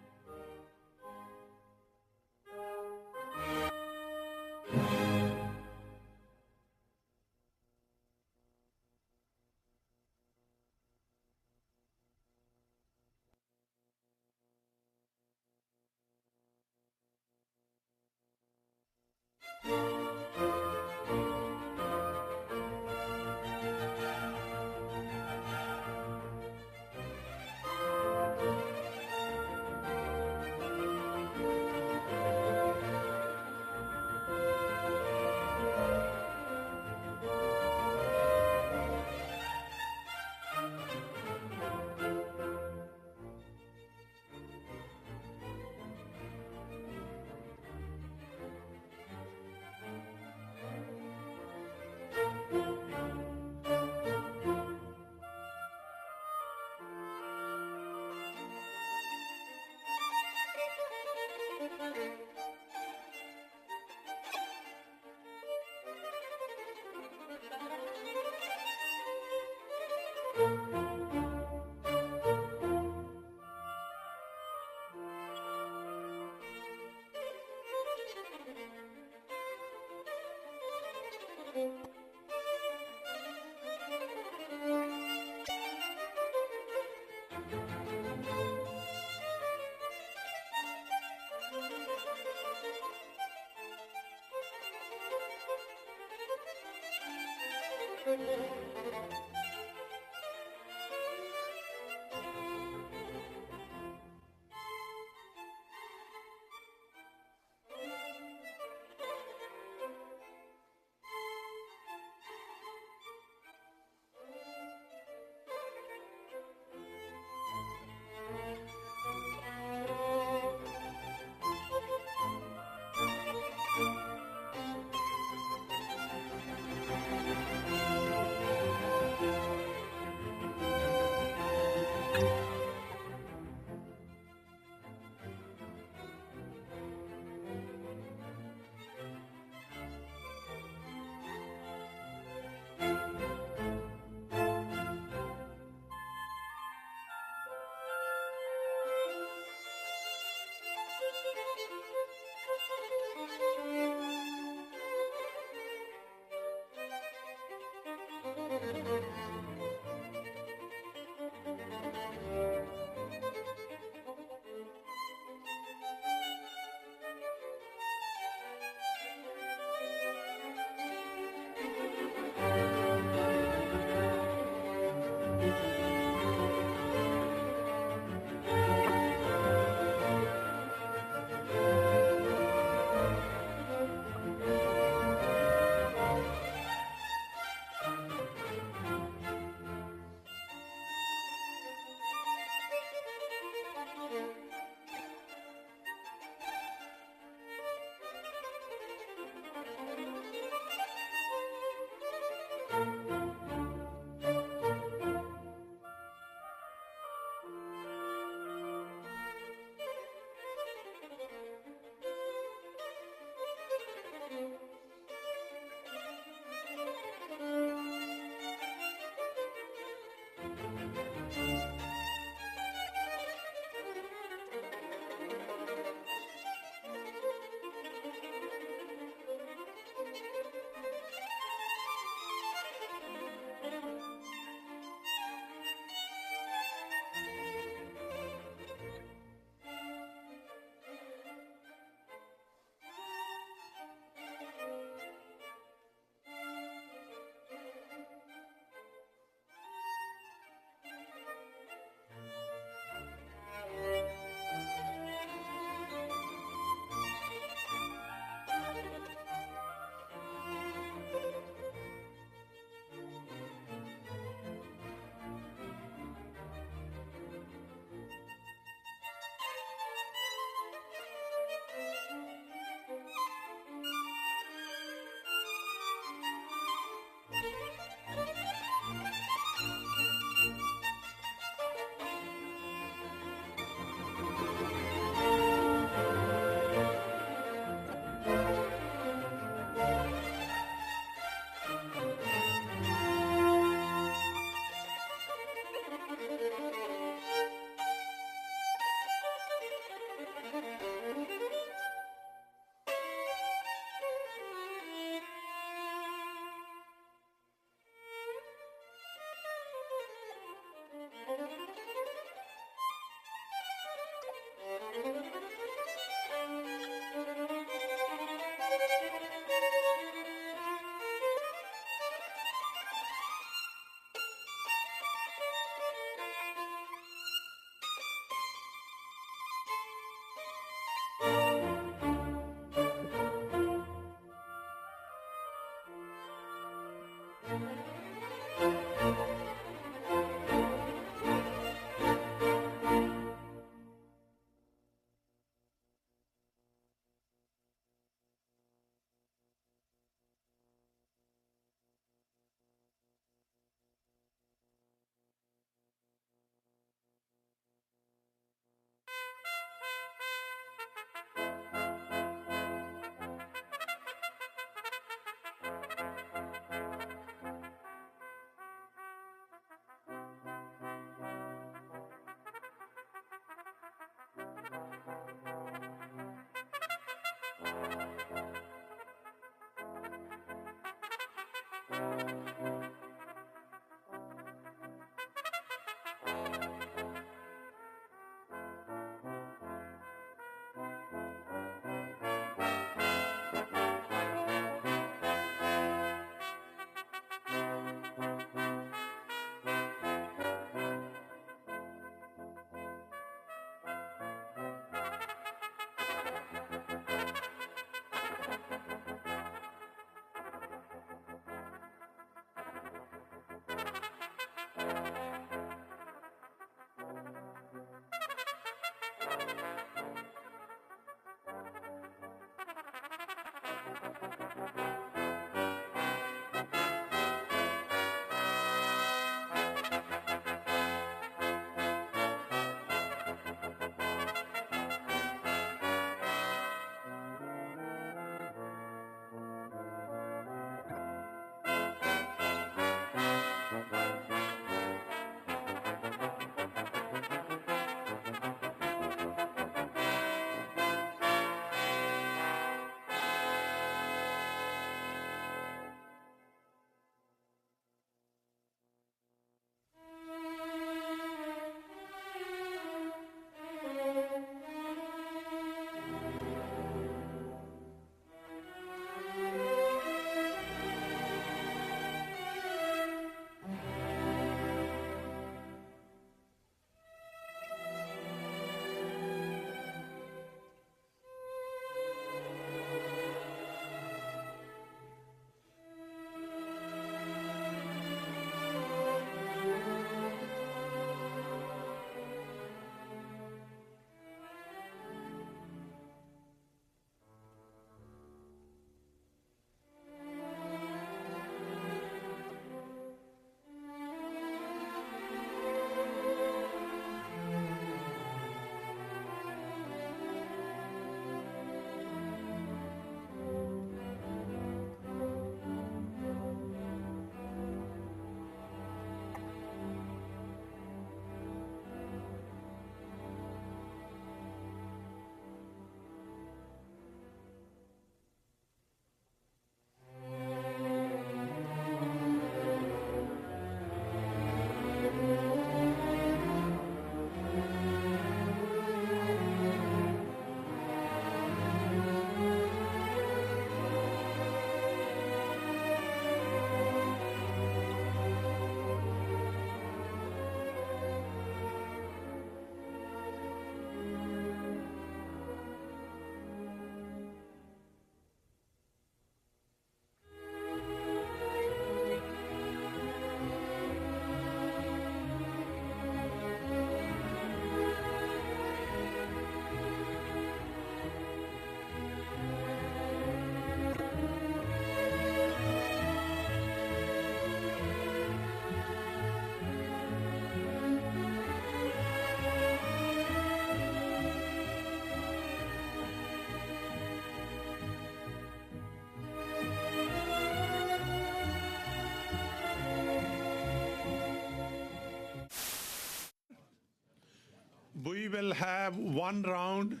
will have one round,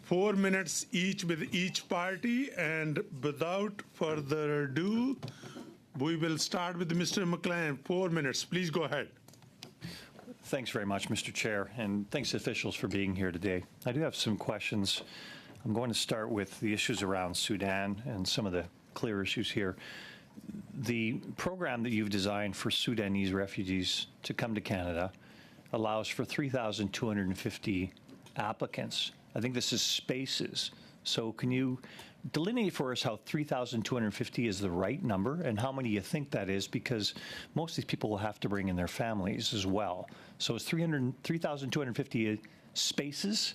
4 minutes each with each party, and without further ado, we will start with Mr. McLean. 4 minutes. Please go ahead. Thanks very much, Mr. Chair, and thanks to officials for being here today. I do have some questions. I'm going to start with the issues around Sudan and some of the clear issues here. The program that you've designed for Sudanese refugees to come to Canada allows for 3,250 applicants. I think this is spaces. So can you delineate for us how 3,250 is the right number and how many you think that is? Because most of these people will have to bring in their families as well. So is 3,250 spaces,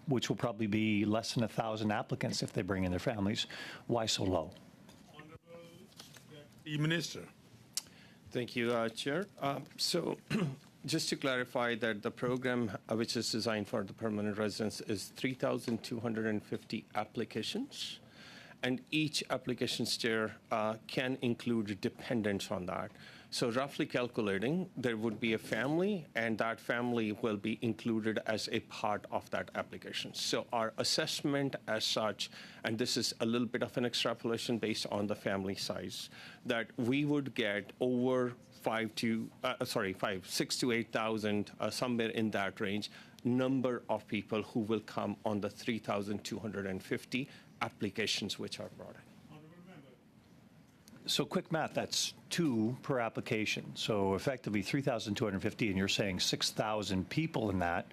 which will probably be less than 1,000 applicants if they bring in their families. Why so low? Minister. Thank you, Chair. So just to clarify that the program which is designed for the permanent residents is 3,250 applications, and each application, Chair, can include dependents on that. So roughly calculating, there would be a family, and that family will be included as a part of that application. So our assessment as such, and this is a little bit of an extrapolation based on the family size, that we would get over 6 to 8,000, somewhere in that range, number of people who will come on the 3,250 applications which are brought in. So quick math, that's 2 per application. So effectively 3,250, and you're saying 6,000 people in that.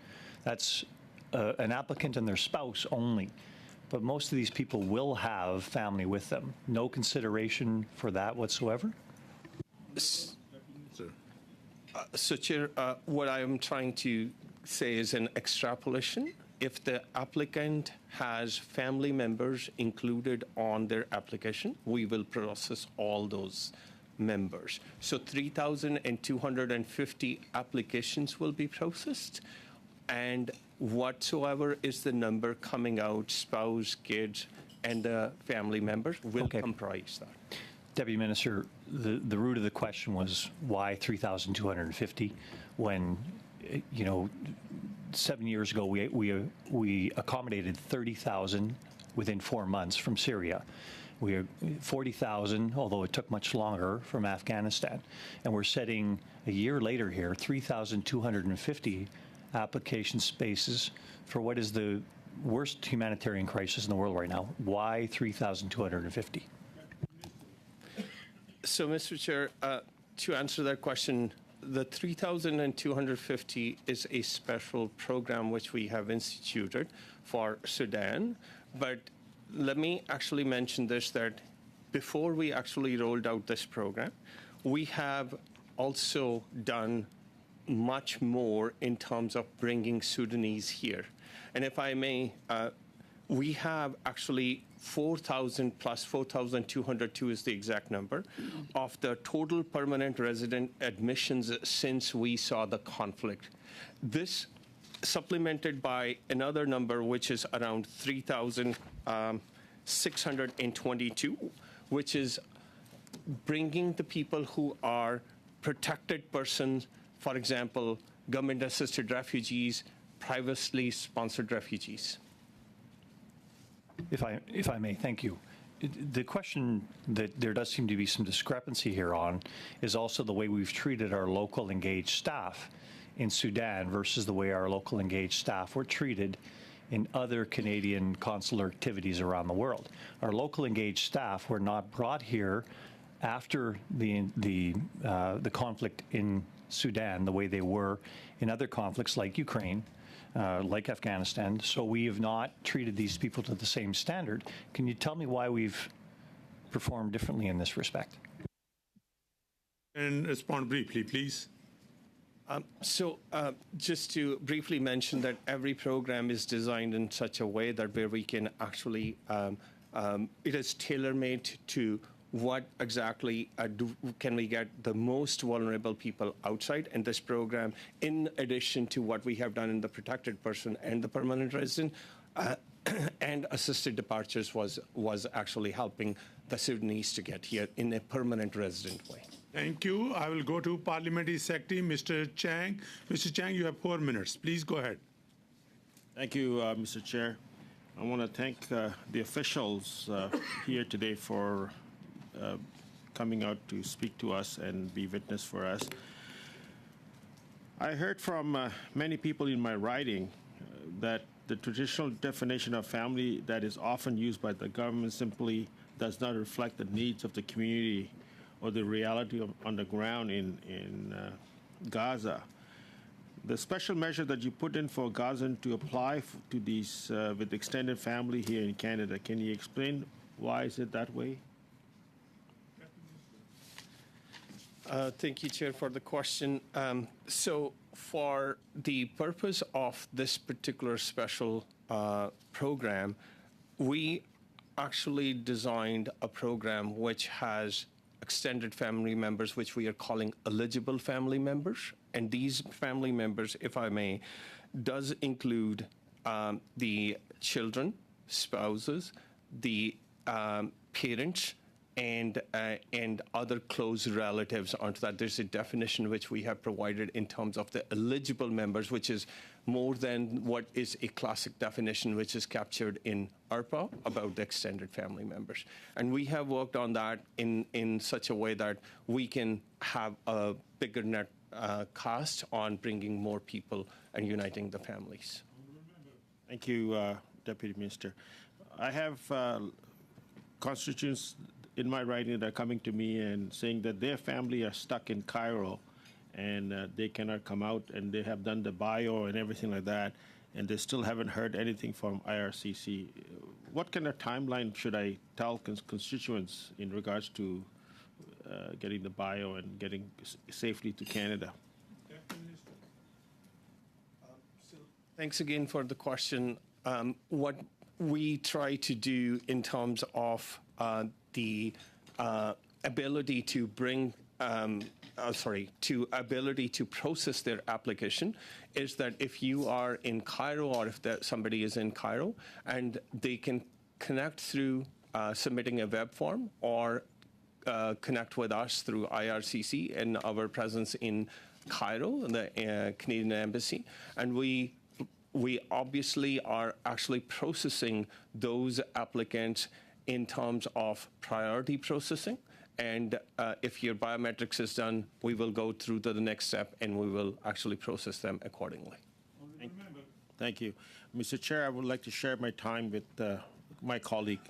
That's an applicant and their spouse only. But most of these people will have family with them. No consideration for that whatsoever? So, Chair, what I'm trying to say is an extrapolation. If the applicant has family members included on their application, we will process all those members. So 3,250 applications will be processed, and whatsoever is the number coming out, spouse, kids, and the family members will comprise that. Deputy Minister, the root of the question was why 3,250 when, 7 years ago we accommodated 30,000 within 4 months from Syria. We had 40,000, although it took much longer, from Afghanistan. And we're setting a year later here 3,250 application spaces for what is the worst humanitarian crisis in the world right now. Why 3,250? So, Mr. Chair, to answer that question, the 3,250 is a special program which we have instituted for Sudan. But let me actually mention this, that before we actually rolled out this program, we have also done much more in terms of bringing Sudanese here. And if I may, we have actually 4,000 plus 4,202 is the exact number of the total permanent resident admissions since we saw the conflict. This supplemented by another number which is around 3,622, which is bringing the people who are protected persons, for example, government-assisted refugees, privately sponsored refugees. If I may, thank you. The question that there does seem to be some discrepancy here on is also the way we've treated our local engaged staff in Sudan versus the way our local engaged staff were treated in other Canadian consular activities around the world. Our local engaged staff were not brought here after the conflict in Sudan the way they were in other conflicts like Ukraine, like Afghanistan. So we have not treated these people to the same standard. Can you tell me why we've performed differently in this respect? And respond briefly, please. Just to briefly mention that every program is designed in such a way that where we can actually, it is tailor-made to what exactly can we get the most vulnerable people outside. And this program, in addition to what we have done in the protected person and the permanent resident, and assisted departures was actually helping the Sudanese to get here in a permanent resident way. Thank you. I will go to Parliamentary Secretary, Mr. Chang. Mr. Chang, you have 4 minutes. Please go ahead. Thank you, Mr. Chair. I want to thank the officials here today for coming out to speak to us and be witness for us. I heard from many people in my writing that the traditional definition of family that is often used by the government simply does not reflect the needs of the community or the reality on the ground in Gaza. The special measure that you put in for Gazan to apply to these with extended family here in Canada, can you explain why is it that way? Thank you, Chair, for the question. So for the purpose of this particular special program, we actually designed a program which has extended family members, which we are calling eligible family members. And these family members, if I may, does include the children, spouses, the parents, and other close relatives onto that. There's a definition which we have provided in terms of the eligible members, which is more than what is a classic definition which is captured in ARPA about the extended family members. And we have worked on that in such a way that we can have a bigger net cast on bringing more people and uniting the families. Thank you, Deputy Minister. I have constituents in my writing that are coming to me and saying that their family are stuck in Cairo and they cannot come out, and they have done the bio and everything like that, and they still haven't heard anything from IRCC. What kind of timeline should I tell constituents in regards to getting the bio and getting safely to Canada? Thanks again for the question. What we try to do in terms of the ability to bring, ability to process their application is that if you are in Cairo or if somebody is in Cairo, and they can connect through submitting a web form or connect with us through IRCC and our presence in Cairo, the Canadian Embassy, and we obviously are actually processing those applicants in terms of priority processing. And if your biometrics is done, we will go through to the next step and we will actually process them accordingly. Thank you. Mr. Chair, I would like to share my time with my colleague.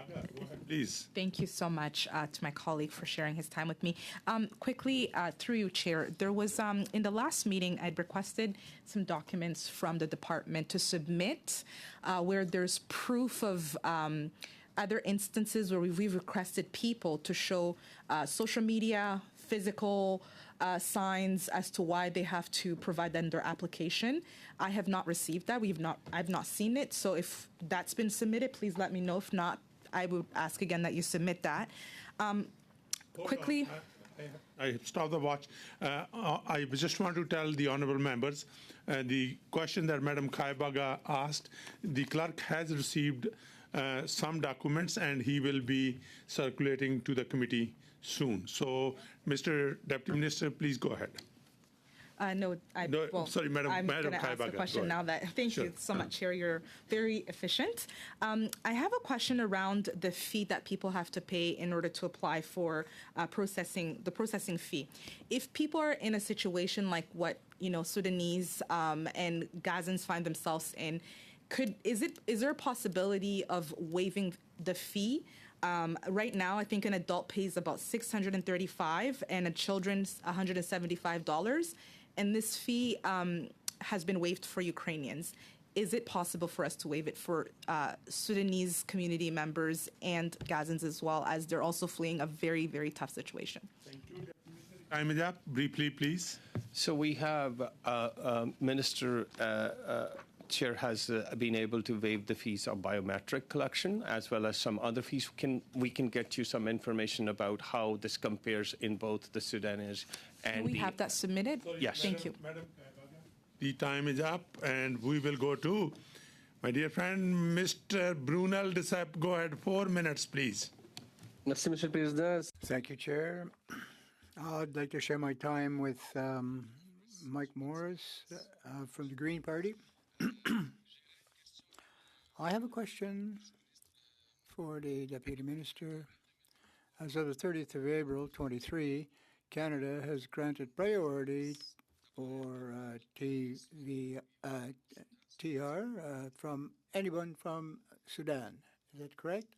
Go ahead, please. Thank you so much to my colleague for sharing his time with me. Quickly, through you, Chair, there was, in the last meeting, I'd requested some documents from the department to submit where there's proof of other instances where we've requested people to show social media, physical signs as to why they have to provide that in their application. I have not received that. I've not seen it. So if that's been submitted, please let me know. If not, I would ask again that you submit that. Quickly. I stopped the watch. I just want to tell the honourable members the question that Madam Kaibaga asked. The clerk has received some documents and he will be circulating to the committee soon. So, Mr. Deputy Minister, please go ahead. Sorry, Madam I'm going to ask the question now that. Thank you so much, Chair. You're very efficient. I have a question around the fee that people have to pay in order to apply for the processing fee. If people are in a situation like what Sudanese and Gazans find themselves in, is there a possibility of waiving the fee? Right now, I think an adult pays about $635 and a children's $175. And this fee has been waived for Ukrainians. Is it possible for us to waive it for Sudanese community members and Gazans as well, as they're also fleeing a very, very tough situation? Thank you. Time is up. Briefly, please. So we have Minister Chair has been able to waive the fees of biometric collection as well as some other fees. We can get you some information about how this compares in both the Sudanese and Can we have that submitted? Yes. Thank you. The time is up, and we will go to my dear friend, Mr. Brunel de Sepp. Go ahead, 4 minutes, please. Merci, Monsieur le Président. Thank you, Chair. I'd like to share my time with Mike Morris from the Green Party. I have a question for the Deputy Minister. As of the 30th of April 23, Canada has granted priority for TR from anyone from Sudan. Is that correct?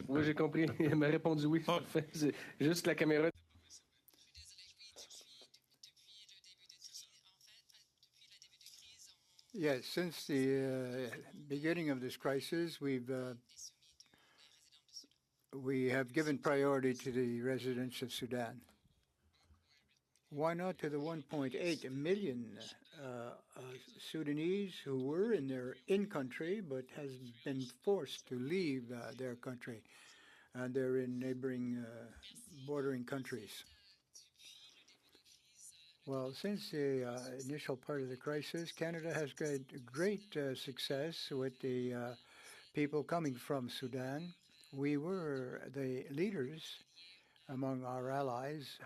Oui, j'ai compris. Elle m'a répondu oui. Parfait. C'est juste la caméra. Yes, since the beginning of this crisis, we have given priority to the residents of Sudan. Why not to the 1.8 million Sudanese who were in country but has been forced to leave their country, and they're in neighboring bordering countries? Well, since the initial part of the crisis, Canada has had great success with the people coming from Sudan. We were the leaders among our allies.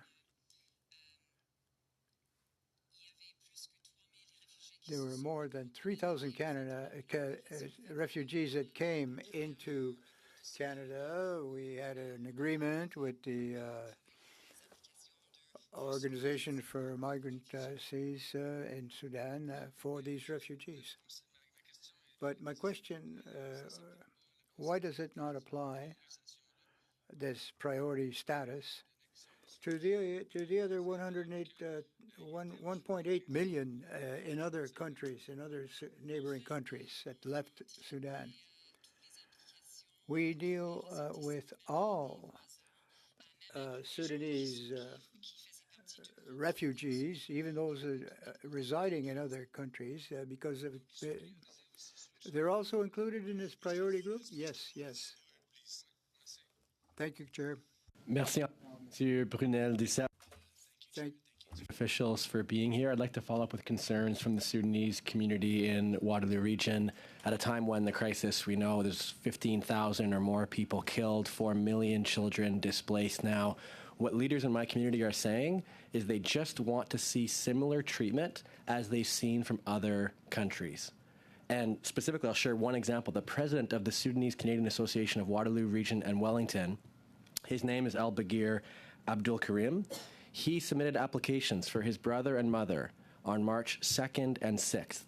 There were more than 3,000 refugees that came into Canada. We had an agreement with the Organization for Migrant Seas in Sudan for these refugees. But my question, why does it not apply, this priority status, to the other 1.8 million in other countries, in other neighboring countries that left Sudan? We deal with all Sudanese refugees, even those residing in other countries, because of they're also included in this priority group? Yes, yes. Thank you, Chair. Merci, Monsieur Brunel-Duceppe. Thank officials for being here. I'd like to follow up with concerns from the Sudanese community in Waterloo region at a time when the crisis, we know there's 15,000 or more people killed, 4 million children displaced now. What leaders in my community are saying is they just want to see similar treatment as they've seen from other countries. And specifically, I'll share one example. The president of the Sudanese Canadian Association of Waterloo Region and Wellington, his name is Al-Bagir Abdul Karim. He submitted applications for his brother and mother on March 2nd and 6th.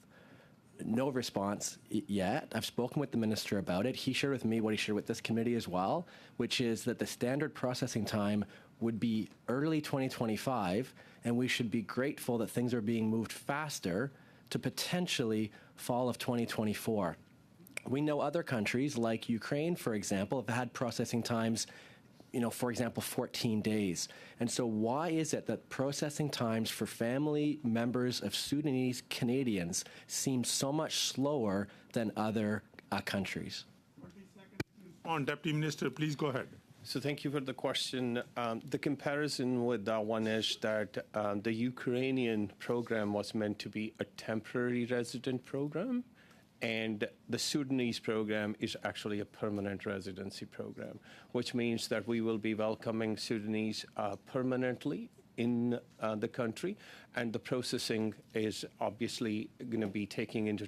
No response yet. I've spoken with the minister about it. He shared with me what he shared with this committee as well, which is that the standard processing time would be early 2025, and we should be grateful that things are being moved faster to potentially fall of 2024. We know other countries, like Ukraine, for example, have had processing times, for example, 14 days. And so why is it that processing times for family members of Sudanese Canadians seem so much slower than other countries? On Deputy Minister, please go ahead. So thank you for the question. The comparison with that one is that the Ukrainian program was meant to be a temporary resident program, and the Sudanese program is actually a permanent residency program, which means that we will be welcoming Sudanese permanently in the country, and the processing is obviously going to be taking into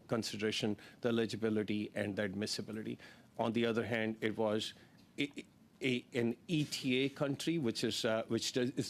consideration the eligibility and the admissibility. On the other hand, it was an ETA country, which is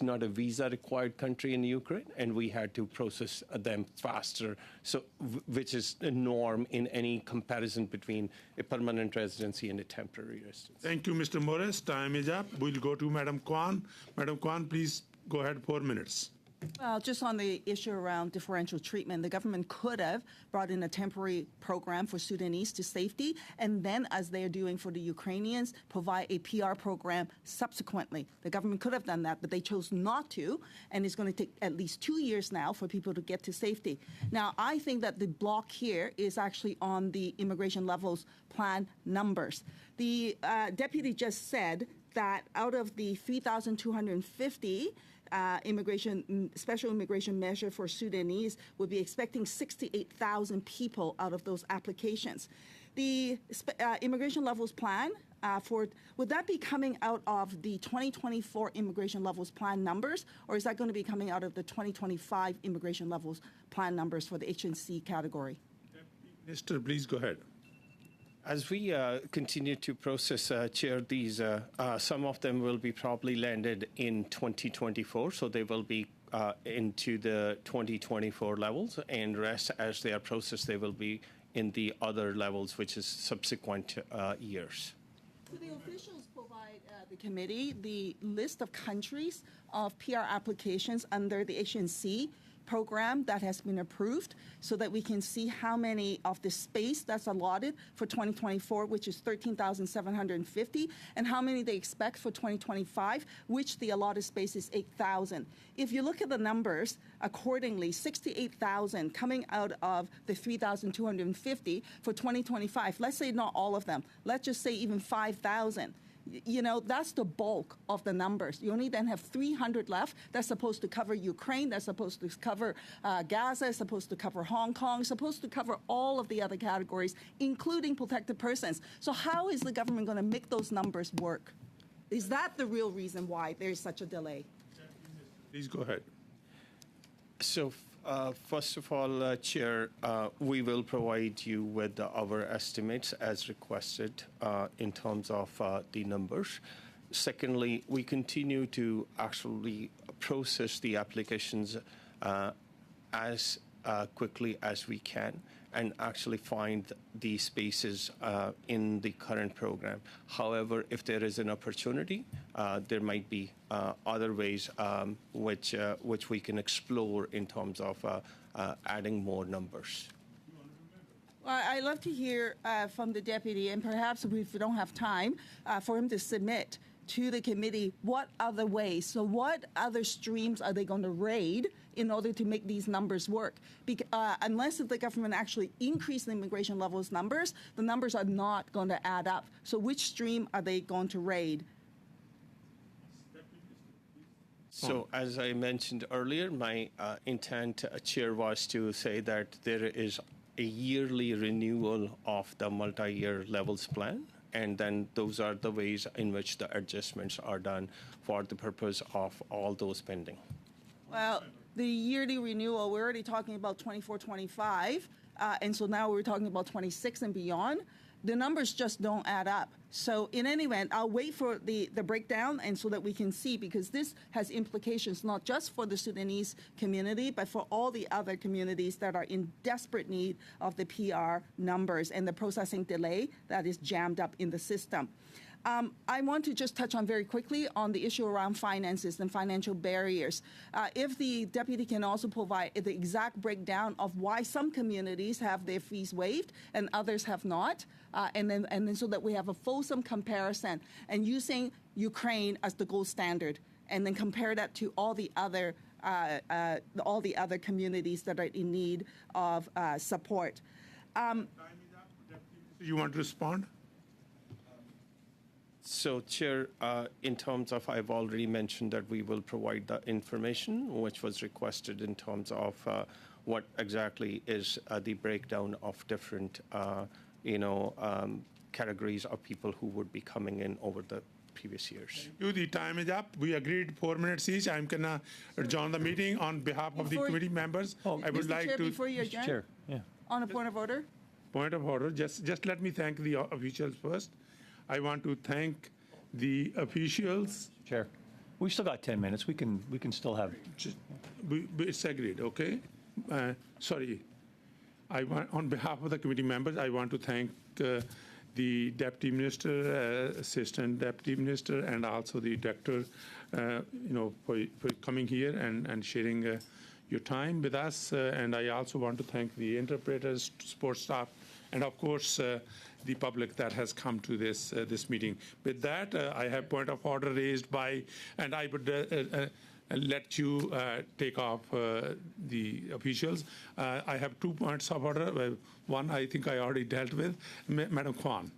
not a visa-required country in Ukraine, and we had to process them faster. So, which is a norm in any comparison between a permanent residency and a temporary residence. Thank you, Mr. Morris. Time is up. We'll go to Madam Kwan. Madam Kwan, please go ahead. 4 minutes. Well, just on the issue around differential treatment, the government could have brought in a temporary program for Sudanese to safety, and then, as they are doing for the Ukrainians, provide a PR program subsequently. The government could have done that, but they chose not to, and it's going to take at least 2 years now for people to get to safety. Now, I think that the block here is actually on the immigration levels plan numbers. The deputy just said that out of the 3,250, special immigration measure for Sudanese would be expecting 68,000 people out of those applications. The immigration levels plan would that be coming out of the 2024 immigration levels plan numbers, or is that going to be coming out of the 2025 immigration levels plan numbers for the H&C category? Minister, please go ahead. As we continue to process, Chair, these, some of them will be probably landed in 2024, so they will be into the 2024 levels, and rest, as they are processed, they will be in the other levels, which is subsequent years. So the officials provide the committee the list of countries of PR applications under the H&C program that has been approved, so that we can see how many of the space that's allotted for 2024, which is 13,750, and how many they expect for 2025, which the allotted space is 8,000. If you look at the numbers accordingly, 68,000 coming out of the 3,250 for 2025, let's say not all of them, let's just say even 5,000. You know, that's the bulk of the numbers. You only then have 300 left. That's supposed to cover Ukraine. That's supposed to cover Gaza. It's supposed to cover Hong Kong. It's supposed to cover all of the other categories, including protected persons. So how is the government going to make those numbers work? Is that the real reason why there is such a delay? Please go ahead. So, first of all, Chair, we will provide you with our estimates as requested in terms of the numbers. Secondly, we continue to actually process the applications as quickly as we can and actually find the spaces in the current program. However, if there is an opportunity, there might be other ways which we can explore in terms of adding more numbers. Well, I'd love to hear from the deputy, and perhaps if we don't have time, for him to submit to the committee what other ways, so what other streams are they going to raid in order to make these numbers work? Unless if the government actually increase the immigration levels numbers, the numbers are not going to add up. So which stream are they going to raid? So as I mentioned earlier, my intent, Chair, was to say that there is a yearly renewal of the multi-year levels plan, and then those are the ways in which the adjustments are done for the purpose of all those pending. Well, the yearly renewal, we're already talking about 24, 25, and so now we're talking about 26 and beyond. The numbers just don't add up. So in any event, I'll wait for the breakdown, and so that we can see, because this has implications not just for the Sudanese community, but for all the other communities that are in desperate need of the PR numbers and the processing delay that is jammed up in the system. I want to just touch on very quickly on the issue around finances and financial barriers. If the deputy can also provide the exact breakdown of why some communities have their fees waived and others have not, and then so that we have a fulsome comparison, and using Ukraine as the gold standard, and then compare that to all the other communities that are in need of support. You want to respond? So, Chair, in terms of, I've already mentioned that we will provide the information which was requested in terms of what exactly is the breakdown of different, categories of people who would be coming in over the previous years. The time is up. We agreed 4 minutes each. I'm going to adjourn the meeting on behalf of the committee members. I would like to. Before you adjourn, Chair, yeah. On a point of order. Point of order. Just let me thank the officials first. I want to thank the officials. Chair, we still got 10 minutes. We can still have. It's agreed, okay? Sorry. On behalf of the committee members, I want to thank the Deputy Minister, Assistant Deputy Minister, and also the Director, for coming here and sharing your time with us. And I also want to thank the interpreters, support staff, and of course, the public that has come to this meeting. With that, I have point of order raised by, and I would let you take off the officials. I have 2 points of order. One, I think I already dealt with. Madam Kwan.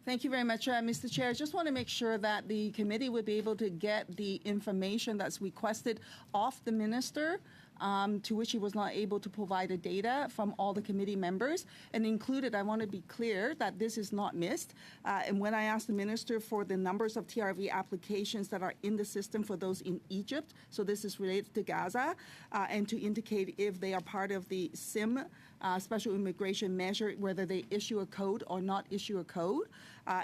Thank you very much, Mr. Chair. I just want to make sure that the committee would be able to get the information that's requested off the minister, to which he was not able to provide the data from all the committee members. And included, I want to be clear that this is not missed. And when I asked the minister for the numbers of TRV applications that are in the system for those in Egypt, so this is related to Gaza, and to indicate if they are part of the SIM, special immigration measure, whether they issue a code or not issue a code,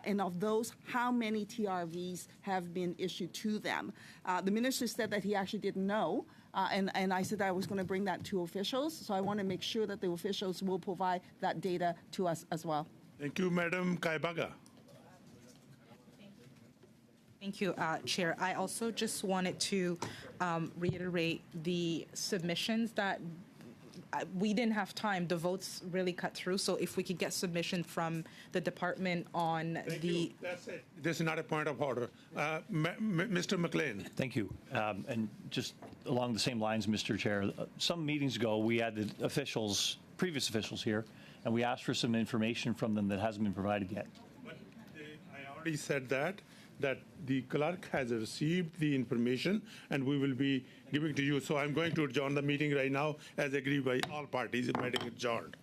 and of those, how many TRVs have been issued to them. The minister said that he actually didn't know, and I said I was going to bring that to officials, so I want to make sure that the officials will provide that data to us as well. Thank you, Madam Kaibaga. Thank you, Chair. I also just wanted to reiterate the submissions that we didn't have time. The votes really cut through. So if we could get submission from the department on the. That's it. This is not a point of order. Mr. McLean. Thank you. And just along the same lines, Mr. Chair, some meetings ago, we had the officials, previous officials here, and we asked for some information from them that hasn't been provided yet. But I already said that the clerk has received the information and we will be giving to you. So I'm going to adjourn the meeting right now as agreed by all parties. It might get adjourned.